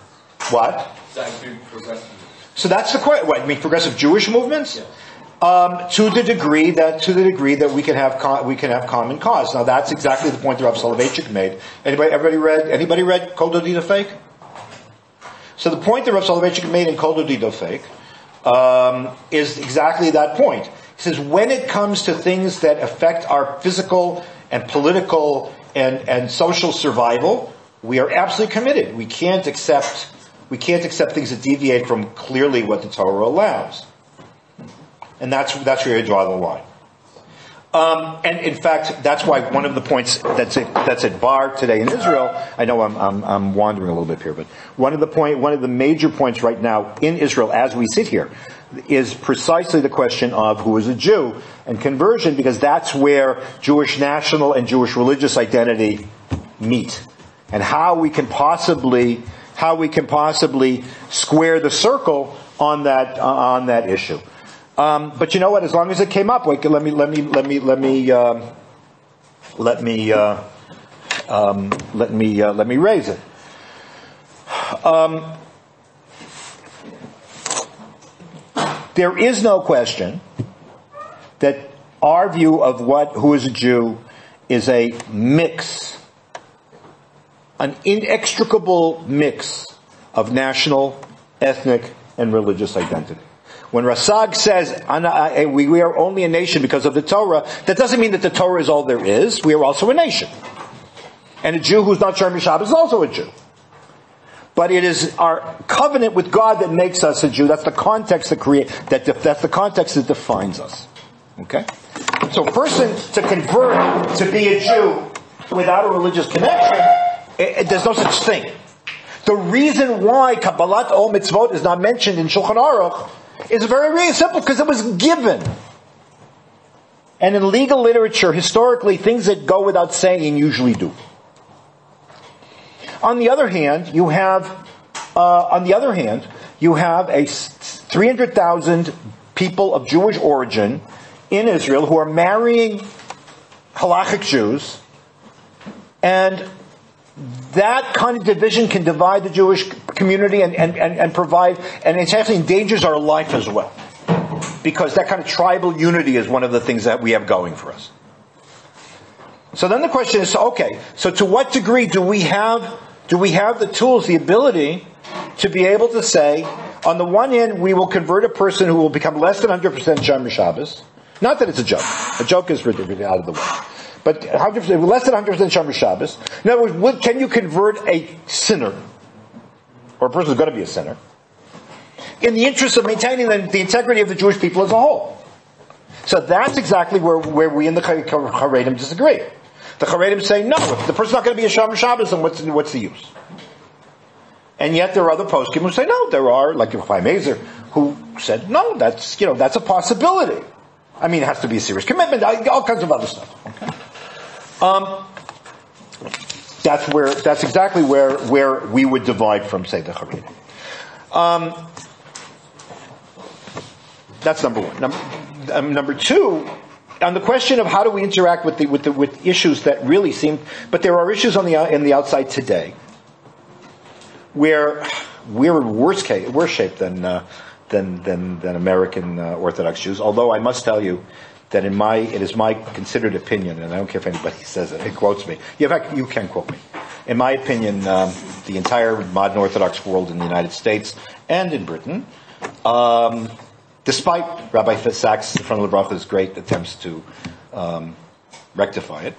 What? Does that include progressive movements? So that's the question. What, you mean progressive Jewish movements? Yeah. To the degree that we can have common cause. Now that's exactly the point that Rav Soloveitchik made. Anybody read Kol Dodi Fake? So the point that Rav Soloveitchik made in Kol Dodi Fake is exactly that point. He says when it comes to things that affect our physical and political and social survival, we are absolutely committed. We can't accept things that deviate from clearly what the Torah allows. And that's where you draw the line. And in fact, that's why one of the points that's at bar today in Israel. I know I'm wandering a little bit here, but one of the major points right now in Israel as we sit here is precisely the question of who is a Jew and conversion, because that's where Jewish national and Jewish religious identity meet, and how we can possibly square the circle on that issue. But you know what? As long as it came up, let me raise it. There is no question that our view of who is a Jew is a mix, an inextricable mix of national, ethnic, and religious identity. When Rasag says, we are only a nation because of the Torah, that doesn't mean that the Torah is all there is. We are also a nation. And a Jew who's not Shomer Shabbos is also a Jew. But it is our covenant with God that makes us a Jew. That's the context that's the context that defines us. Okay? So a person to convert to be a Jew without a religious connection, there's no such thing. The reason why Kabbalat Ol Mitzvot is not mentioned in Shulchan Aruch is very, very simple, because it was given. And in legal literature, historically, things that go without saying usually do. On the other hand, you have a 300,000 people of Jewish origin in Israel who are marrying halachic Jews, and that kind of division can divide the Jewish community and provide, and it actually endangers our life as well. Because that kind of tribal unity is one of the things that we have going for us. So then the question is, okay, so to what degree do we have the tools, the ability to be able to say, on the one hand, we will convert a person who will become less than 100% Shomer Shabbos. Not that it's a joke. A joke is really out of the way. But 100%, less than 100% Shomer Shabbos. In other words, can you convert a sinner, or a person who's going to be a sinner, in the interest of maintaining the integrity of the Jewish people as a whole? So that's exactly where we in the Haredim disagree. The Haredim say, no, if the person's not going to be a Shomer Shabbos, then what's the use? And yet there are other poskim who say, no, there are, like Chaim Ezer, who said, no, that's a possibility. I mean, it has to be a serious commitment, all kinds of other stuff. Okay? That's exactly where we would divide from, say, the Haredim. That's number one. Number two, on the question of how do we interact with issues that really seem, but there are issues in the outside today where we're in worse shape than American Orthodox Jews. Although I must tell you that it is my considered opinion, and I don't care if anybody says it quotes me. In fact, you can quote me. In my opinion, the entire modern Orthodox world in the United States and in Britain, despite Rabbi Sachs, Zechron Livracha's great attempts to rectify it,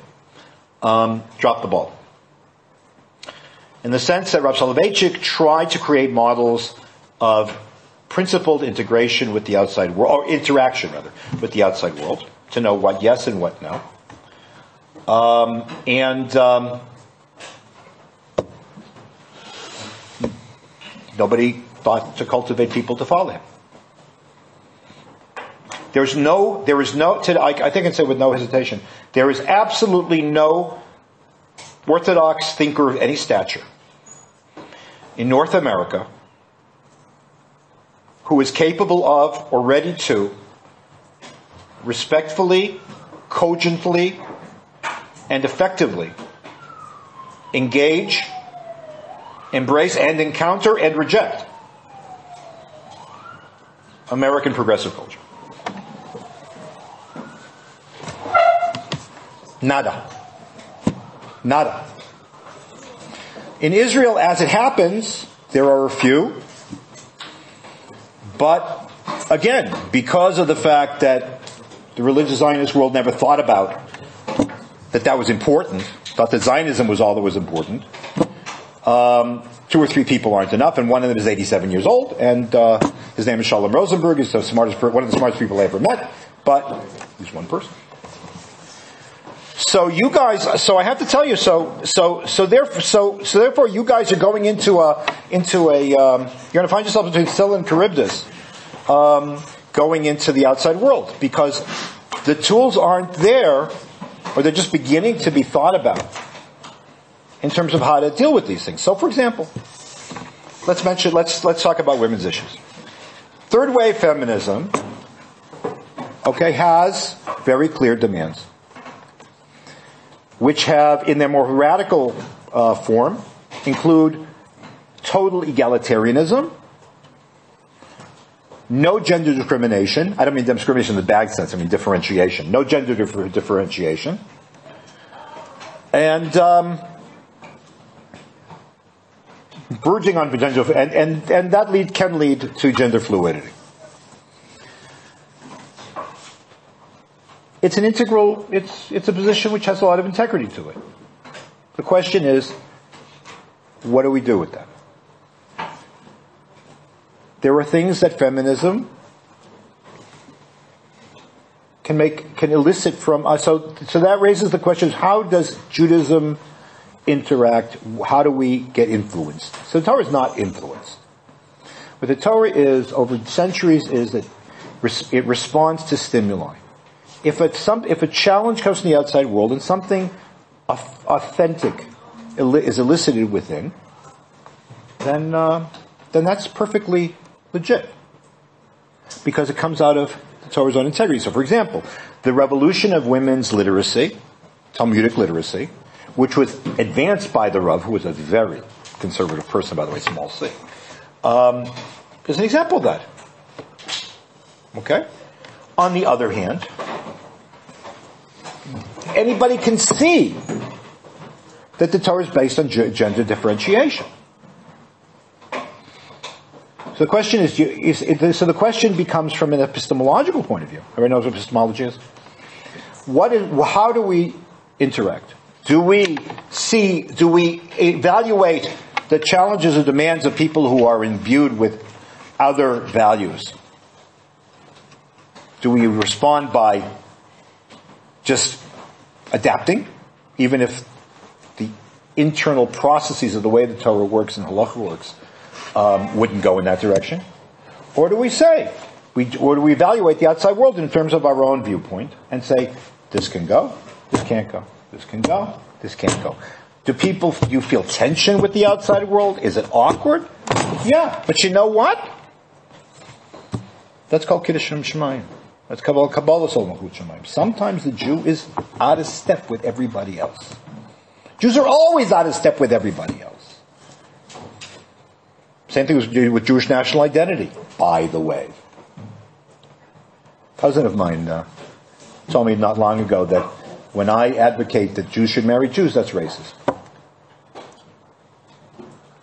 dropped the ball. In the sense that Rav Soloveitchik tried to create models of principled integration with the outside world, or interaction rather, with the outside world, to know what yes and what no. Nobody thought to cultivate people to follow him. I think I can say with no hesitation, there is absolutely no Orthodox thinker of any stature in North America who is capable of or ready to respectfully, cogently, and effectively engage, embrace, and encounter and reject American progressive culture. Nada. In Israel, as it happens, there are a few. But, again, because of the fact that the religious Zionist world never thought about that was important, thought that Zionism was all that was important, 2 or 3 people aren't enough, and one of them is 87 years old, and his name is Shalom Rosenberg. He's one of the smartest people I ever met, but he's one person. So you guys, I have to tell you, therefore you guys are going into you're going to find yourself between Scylla and Charybdis, going into the outside world, because the tools aren't there, or they're just beginning to be thought about in terms of how to deal with these things. So, for example, let's talk about women's issues. Third wave feminism, has very clear demands, which have, in their more radical form, include total egalitarianism, no gender discrimination. I don't mean discrimination in the bad sense, I mean differentiation. No gender differentiation. And verging on gender, and that can lead to gender fluidity. it's an integral, it's a position which has a lot of integrity to it. The question is, what do we do with that? There are things that feminism can elicit from us. So that raises the question: how does Judaism interact? How do we get influenced? So the Torah is not influenced. What the Torah is over centuries is that it responds to stimuli. If a challenge comes from the outside world and something authentic is elicited within, then that's perfectly legit, because it comes out of the Torah's own integrity. So, for example, the revolution of women's literacy, Talmudic literacy, which was advanced by the Rav, who was a very conservative person, by the way, small c, is an example of that. Okay? On the other hand, anybody can see that the Torah is based on gender differentiation. So the question so the question becomes from an epistemological point of view. Everybody knows what epistemology is? How do we interact? Do we evaluate the challenges and demands of people who are imbued with other values? Do we respond by just adapting, even if the internal processes of the way the Torah works and halacha works wouldn't go in that direction? Or do we evaluate the outside world in terms of our own viewpoint and say, this can go, this can't go, this can go, this can't go? Do you feel tension with the outside world? Is it awkward? Yeah, but you know what? That's called Kiddush Shemayim. That's Kabbalah Solomon Shemayim. Sometimes the Jew is out of step with everybody else. Jews are always out of step with everybody else. Same thing with Jewish national identity, by the way. A cousin of mine told me not long ago that when I advocate that Jews should marry Jews, that's racist.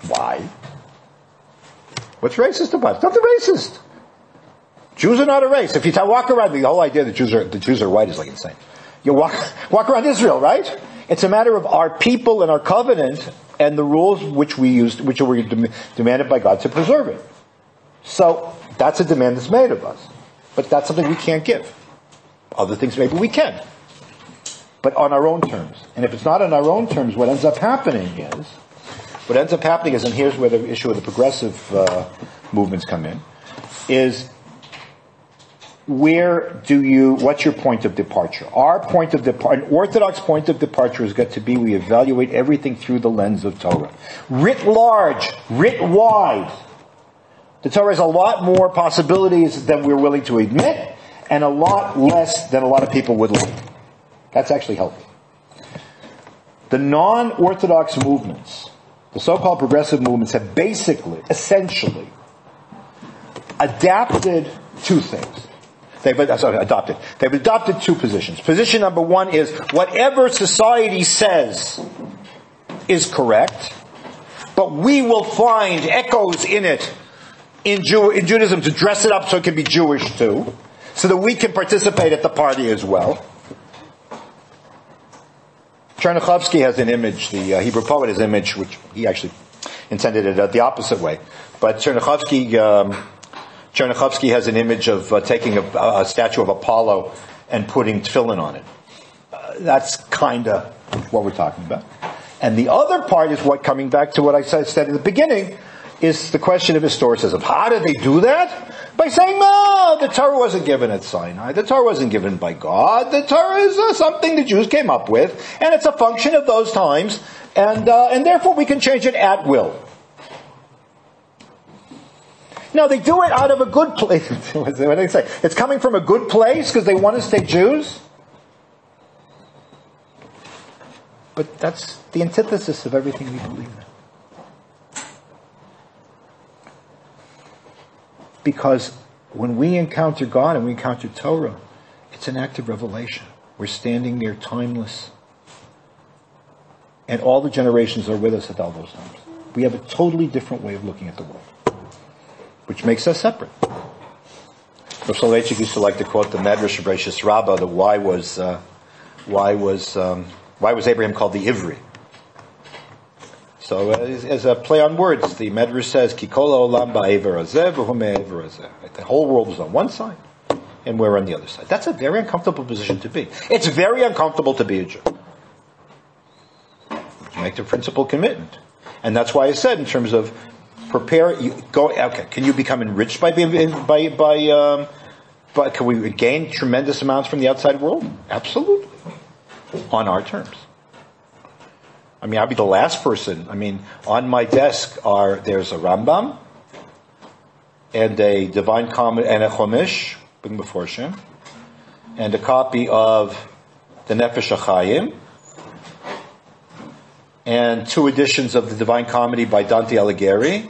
Why? What's racist about it? It's nothing racist. Jews are not a race. If you walk around, the whole idea that the Jews are white is like insane. You walk around Israel, right? It's a matter of our people and our covenant and the rules which were demanded by God to preserve it. So that's a demand that's made of us. But that's something we can't give. Other things maybe we can. But on our own terms. And if it's not on our own terms, what ends up happening is, and here's where the issue of the progressive movements come in, is what's your point of departure? Our point of departure, an Orthodox point of departure has got to be, we evaluate everything through the lens of Torah. Writ large, writ wide. The Torah has a lot more possibilities than we're willing to admit, and a lot less than a lot of people would like. That's actually healthy. The non-Orthodox movements, the so-called progressive movements, have essentially, adapted two things. They've adopted two positions. Position number one is whatever society says is correct, but we will find echoes in it in Judaism to dress it up so it can be Jewish too, so that we can participate at the party as well. Chernichovsky has an image, the Hebrew poet has an image, which he actually intended it the opposite way. But Chernichovsky has an image of taking a statue of Apollo and putting tefillin on it. That's kind of what we're talking about. And the other part is coming back to what I said at the beginning, is the question of historicism. How did they do that? By saying, no, the Torah wasn't given at Sinai. The Torah wasn't given by God. The Torah is something the Jews came up with, and it's a function of those times, and therefore we can change it at will. No, they do it out of a good place. What do they say? It's coming from a good place because they want to stay Jews? But that's the antithesis of everything we believe in. Because when we encounter God and we encounter Torah, it's an act of revelation. We're standing there timeless. And all the generations are with us at all those times. We have a totally different way of looking at the world, which makes us separate. Rav Soloveitchik used to like to quote the Medrash of Bereishis Rabbah that why was Abraham called the Ivri? So as a play on words, the Medrash says, Ki kol ha'olam ba'ever hazeh v'hu me'ever hazeh. The whole world is on one side, and we're on the other side. That's a very uncomfortable position to be. It's very uncomfortable to be a Jew. You make the principal commitment. And that's why I said, in terms of can you become enriched by can we gain tremendous amounts from the outside world? Absolutely. On our terms. I mean, I'll be the last person. I mean, on my desk there's a Rambam and a Divine Comedy and a Chumash, bring before Hashem, and a copy of the Nefesh HaChaim, and 2 editions of the Divine Comedy by Dante Alighieri,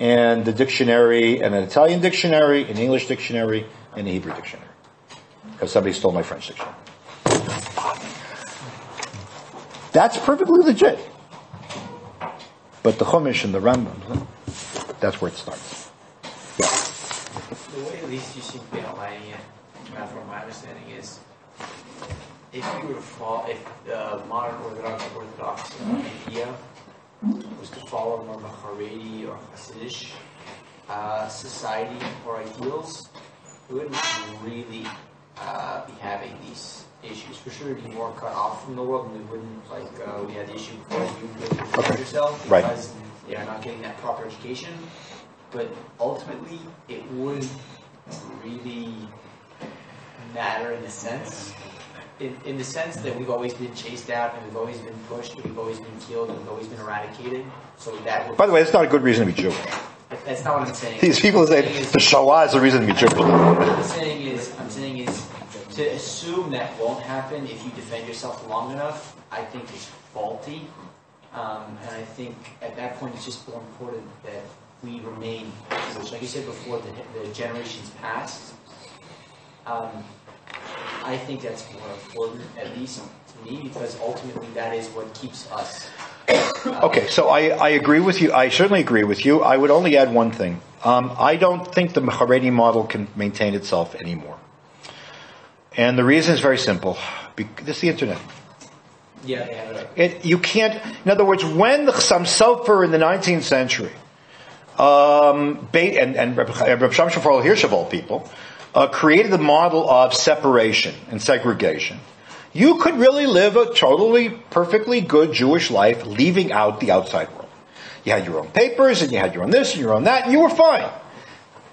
and the dictionary, and an Italian dictionary, an English dictionary, and a Hebrew dictionary, because somebody stole my French dictionary. That's perfectly legit. But the Chumash and the Rambam, that's where it starts. Yeah. The way at least you seem to be outlining it, from my understanding, is if you were to follow, if the modern Orthodoxy idea was to follow more of a Haredi or Hasidic society or ideals, we wouldn't really be having these issues. For sure, it'd be more cut off from the world, and we wouldn't, we had the issue before you could defend yourself because you're not getting that proper education. But ultimately, it wouldn't really matter in a sense. In the sense that we've always been chased out, and we've always been pushed, and we've always been killed, and we've always been eradicated. So that would. By the way, that's not a good reason to be Jewish. That's not what I'm saying. These people say the Shoah is the reason to be Jewish. What I'm saying is to assume that won't happen if you defend yourself long enough, I think is faulty. And I think at that point it's just more important that we remain, which, like you said before, the generations past. I think that's more important, at least to me, because ultimately that is what keeps us. Okay, so I agree with you. I certainly agree with you. I would only add one thing. I don't think the Haredi model can maintain itself anymore. And the reason is very simple. This is the internet. Yeah. You can't, in other words, when some Sofer in the 19th century, and Reb Shamshon Farel Hirsch of all people, created the model of separation and segregation, you could really live a totally, perfectly good Jewish life, leaving out the outside world. You had your own papers, and you had your own this, and your own that, and you were fine.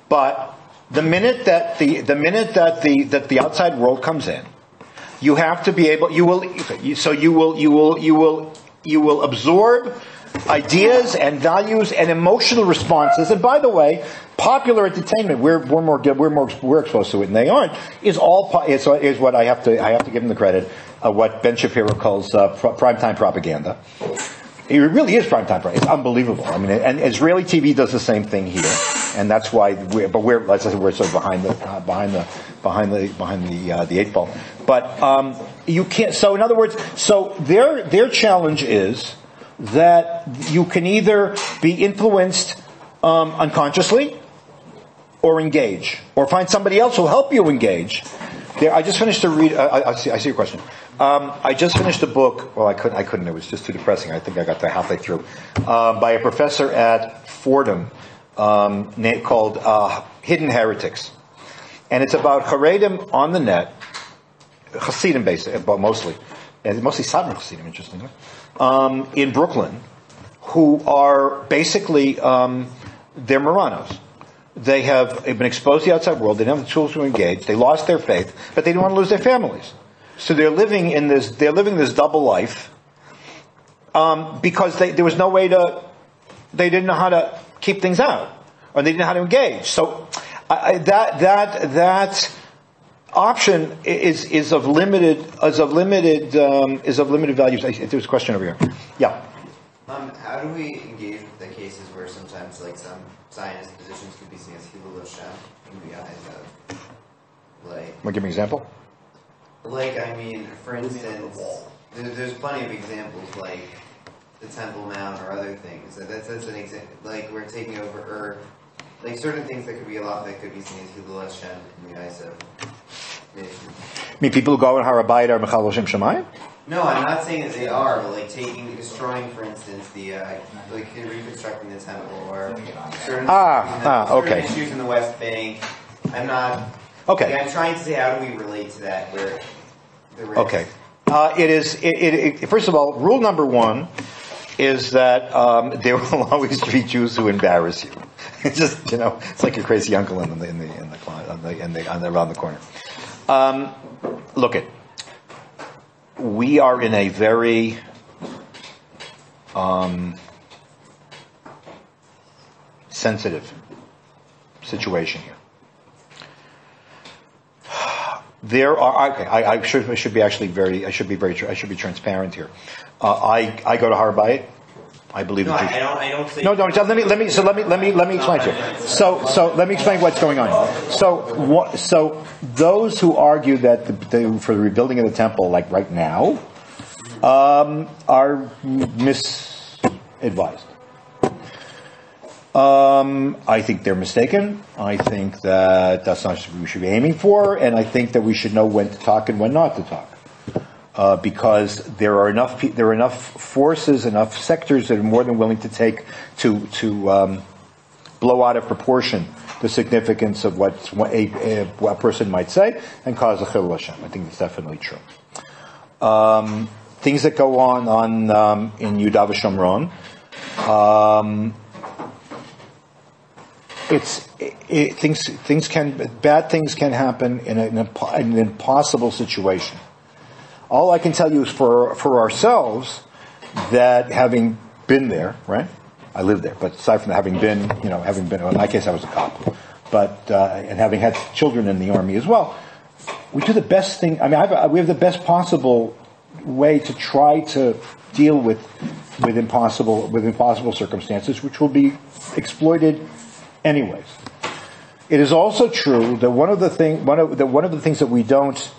But the minute that the outside world comes in, you have to be able. You will absorb ideas and values and emotional responses. And by the way, popular entertainment, we're exposed to it, and they aren't. Is what I have to give them the credit. What Ben Shapiro calls primetime propaganda. It really is primetime propaganda. It's unbelievable. I mean, and Israeli TV does the same thing here, and that's why we're sort of behind the 8 ball. But you can't. So in other words, their challenge is that you can either be influenced unconsciously or engage, or find somebody else who'll help you engage. I just finished to read. I see your question. I just finished a book. Well, I couldn't. It was just too depressing. I think I got halfway through. By a professor at Fordham called Hidden Heretics, and it's about Haredim on the net, Hasidim basically, but mostly Sadmar Hasidim, interestingly, in Brooklyn, who are basically they're Marranos. They have been exposed to the outside world. They don't have the tools to engage. They lost their faith, but they don't want to lose their families. So they're living this double life because there was no way they didn't know how to keep things out, or they didn't know how to engage. So that option is of limited value. There was a question over here. Yeah. How do we engage with the cases where sometimes, like, some Zionist positions could be seen as Hilul Hashem in the eyes of, like... Want to give me an example? Like, I mean, for instance, there's plenty of examples, like the Temple Mount or other things. That's an example. Like, we're taking over Earth, like certain things that could be allowed that could be seen as Hilul Hashem in the eyes of nations. I mean, people who go in Har HaBayit are Mechal Hashem Shemayim? No, I'm not saying that they are, but like destroying, for instance, the like reconstructing the temple or certain okay. issues in the West Bank. I'm not. Okay. Like, I'm trying to say, how do we relate to that? Where the risk? Okay. First of all, rule number one is that they will always treat Jews who embarrass you. It's just, it's like your crazy uncle around the corner. Look it. We are in a very sensitive situation here. There are. Okay, I should be transparent here. I go to Har HaBayit. I believe. No, I don't say. No. Let me explain to you. So let me explain what's going on. So those who argue that for the rebuilding of the temple, like right now, are misadvised. I think they're mistaken. I think that that's not what we should be aiming for, and I think that we should know when to talk and when not to talk. Because there are enough forces, enough sectors that are more than willing to take to blow out of proportion the significance of what a person might say and cause a chilul Hashem. I think that's definitely true. Things that go on in Yudav Shomron, bad things can happen in an impossible situation. All I can tell you is for ourselves that having been there, right? I lived there, but aside from having been, in my case I was a cop, but and having had children in the army as well, we do the best thing. I mean, we have the best possible way to try to deal with impossible circumstances, which will be exploited anyways. It is also true that one of the things that we don't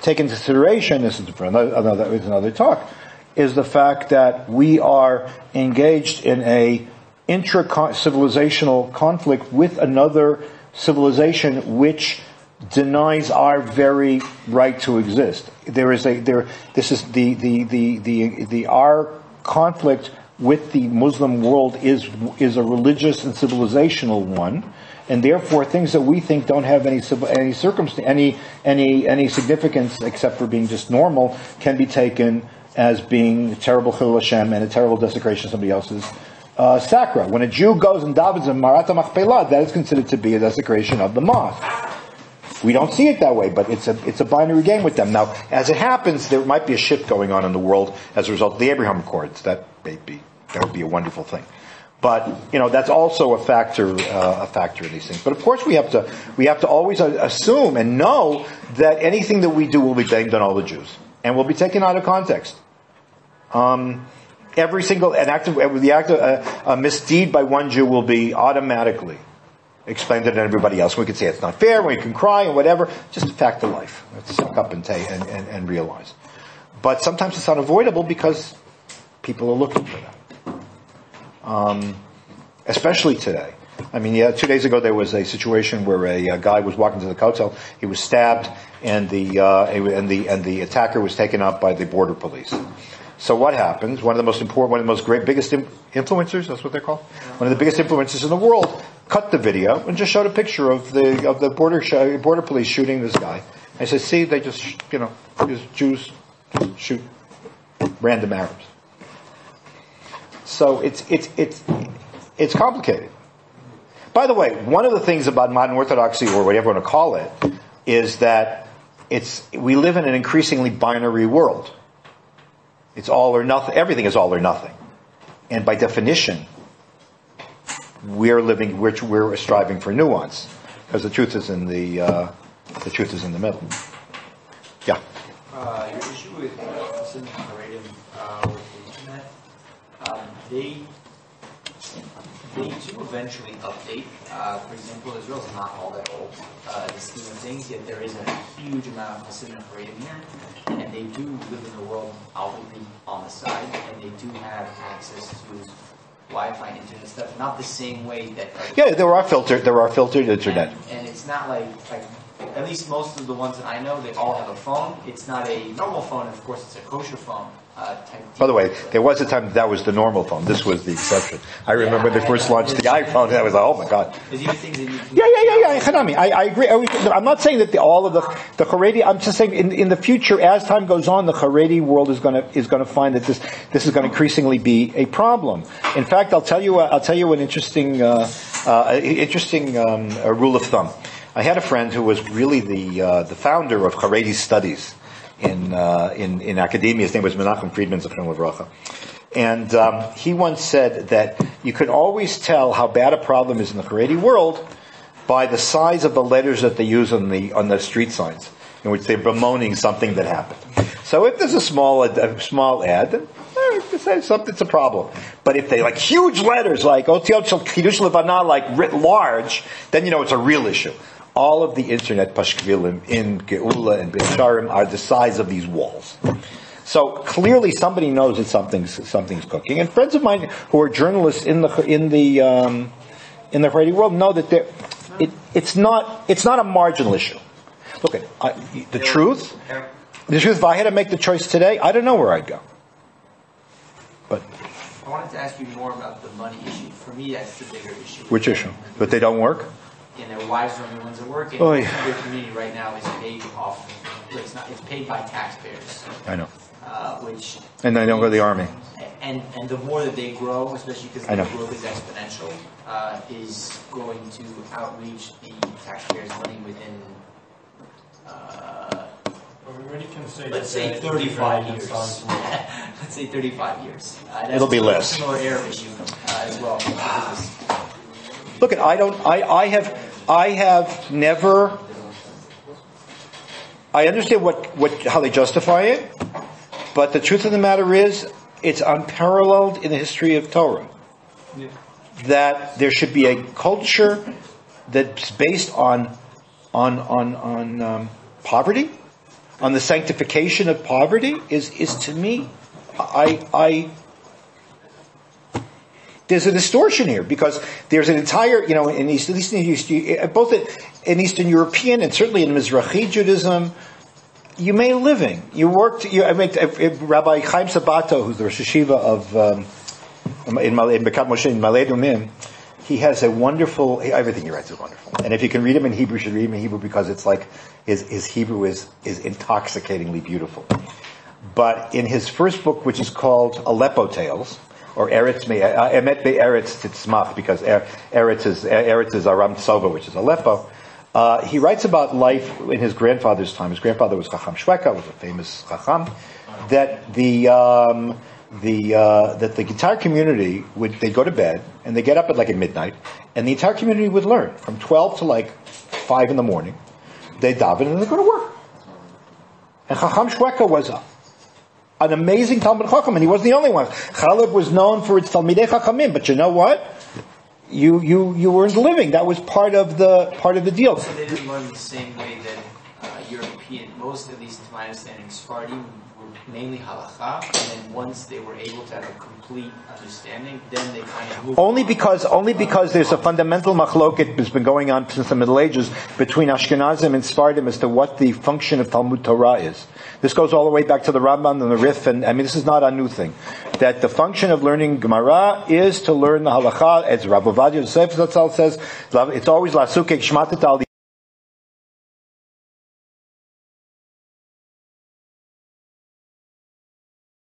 take into consideration, this is another talk, is the fact that we are engaged in a intra-civilizational conflict with another civilization which denies our very right to exist. Our conflict with the Muslim world is a religious and civilizational one, and therefore things that we think don't have any significance except for being just normal can be taken as being terrible chilul Hashem and a terrible desecration of somebody else's sacra. When a Jew goes and davens in Marat HaMachpelah, that is considered to be a desecration of the mosque. We don't see it that way, but it's a binary game with them. Now, as it happens, there might be a shift going on in the world as a result of the Abraham Accords. That would be a wonderful thing. But that's also a factor in these things. But of course, we have to always assume and know that anything that we do will be blamed on all the Jews and will be taken out of context. Every single a misdeed by one Jew will be automatically explained to everybody else. We can say it's not fair, we can cry and whatever. Just a fact of life. Let's suck up and realize. But sometimes it's unavoidable because people are looking for that. Especially today. I mean, 2 days ago there was a situation where a guy was walking to the Kotel. He was stabbed, and the attacker was taken up by the border police. So what happens? One of the biggest influencers, that's what they're called? One of the biggest influencers in the world cut the video and just showed a picture of the border police shooting this guy. And I said, see, they just, Jews shoot random Arabs. So it's complicated. By the way, one of the things about modern Orthodoxy, or whatever you want to call it, is that we live in an increasingly binary world. It's all or nothing. Everything is all or nothing, and by definition, we're striving for nuance because the truth is in the middle. Yeah. Your issue with Muslim narrative with the internet, they do eventually update. For example, Israel's not all that old in the scheme of things, yet there is a huge amount of Hasidic narrative here, and they do live in the world outwardly on the side, and they do have access to Wi-Fi internet stuff, not the same way that. Yeah, there are filtered internet. And it's not like at least most of the ones that I know, they all have a phone. It's not a normal phone. Of course, it's a kosher phone. By the way, there was a time that was the normal phone. This was the exception. I remember when they first launched the iPhone, and I was like, oh my God. Yeah. I agree. I'm not saying that all of the Haredi, I'm just saying in the future, as time goes on, the Haredi world is going to find that this is going to increasingly be a problem. In fact, I'll tell you an interesting rule of thumb. I had a friend who was really the founder of Haredi studies in academia. His name was Menachem Friedman, Zechron Livracha. And he once said that you can always tell how bad a problem is in the Haredi world by the size of the letters that they use on the street signs, in which they're bemoaning something that happened. So if there's a small ad, then it's a problem. But if they like huge letters, like Otiot Shel Chidush Levana, like writ large, then it's a real issue. All of the internet pashkvilim in Geula and Bisharim are the size of these walls. So clearly somebody knows that something's cooking. And friends of mine who are journalists in the Haredi world know that it's not a marginal issue. Look at the truth. If I had to make the choice today, I don't know where I'd go. But I wanted to ask you more about the money issue. For me, that's the bigger issue. Which issue? But they don't work? Their wives are the only ones that work. And their community right now is paid off. It's paid by taxpayers. I know. And they don't go to the army. And the more that they grow, especially because the growth is exponential, is going to outreach the taxpayers' money within. Let's say 35 years. Let's say 35 years. It'll be less. Similar Arab issue as well. Look, I have never. I understand how they justify it, but the truth of the matter is, it's unparalleled in the history of Torah. Yeah. That there should be a culture that's based on poverty, on the sanctification of poverty is to me, there's a distortion here because there's an entire, in both in Eastern European and certainly in Mizrahi Judaism, you made a living. You worked. Rabbi Chaim Sabato, who's the Rosh Hashiva of in Bekat Moshe in Malei Dumim, he has a wonderful. Everything he writes is wonderful, and if you can read him in Hebrew, you should read him in Hebrew because it's like his Hebrew is intoxicatingly beautiful. But in his first book, which is called Aleppo Tales, or Eretz Emet Be'eretz Titzmach, because Eretz is Aram Tsova, which is Aleppo. He writes about life in his grandfather's time. His grandfather was Chacham Shweka, was a famous Chacham. That the entire community they'd go to bed and they get up at midnight, and the entire community would learn from 12 to 5 in the morning. They daven and they go to work. And Chacham Shweka was an amazing Talmud Chacham, and he wasn't the only one. Chaleb was known for its Talmidei Chachamim, but you know what? You earned a living. That was part of the deal. So they didn't learn the same way that European, most, at least to my understanding, Sephardim were mainly halacha, and then once they were able to have a complete understanding, then they kind of moved only because there's a fundamental machloket that's been going on since the Middle Ages between Ashkenazim and Sephardim as to what the function of Talmud Torah is. This goes all the way back to the Rambam and the Rif, and this is not a new thing. That the function of learning Gemara is to learn the halacha, as Rav Ovadia Yosef Zatzal says, it's always lasukek shmatet al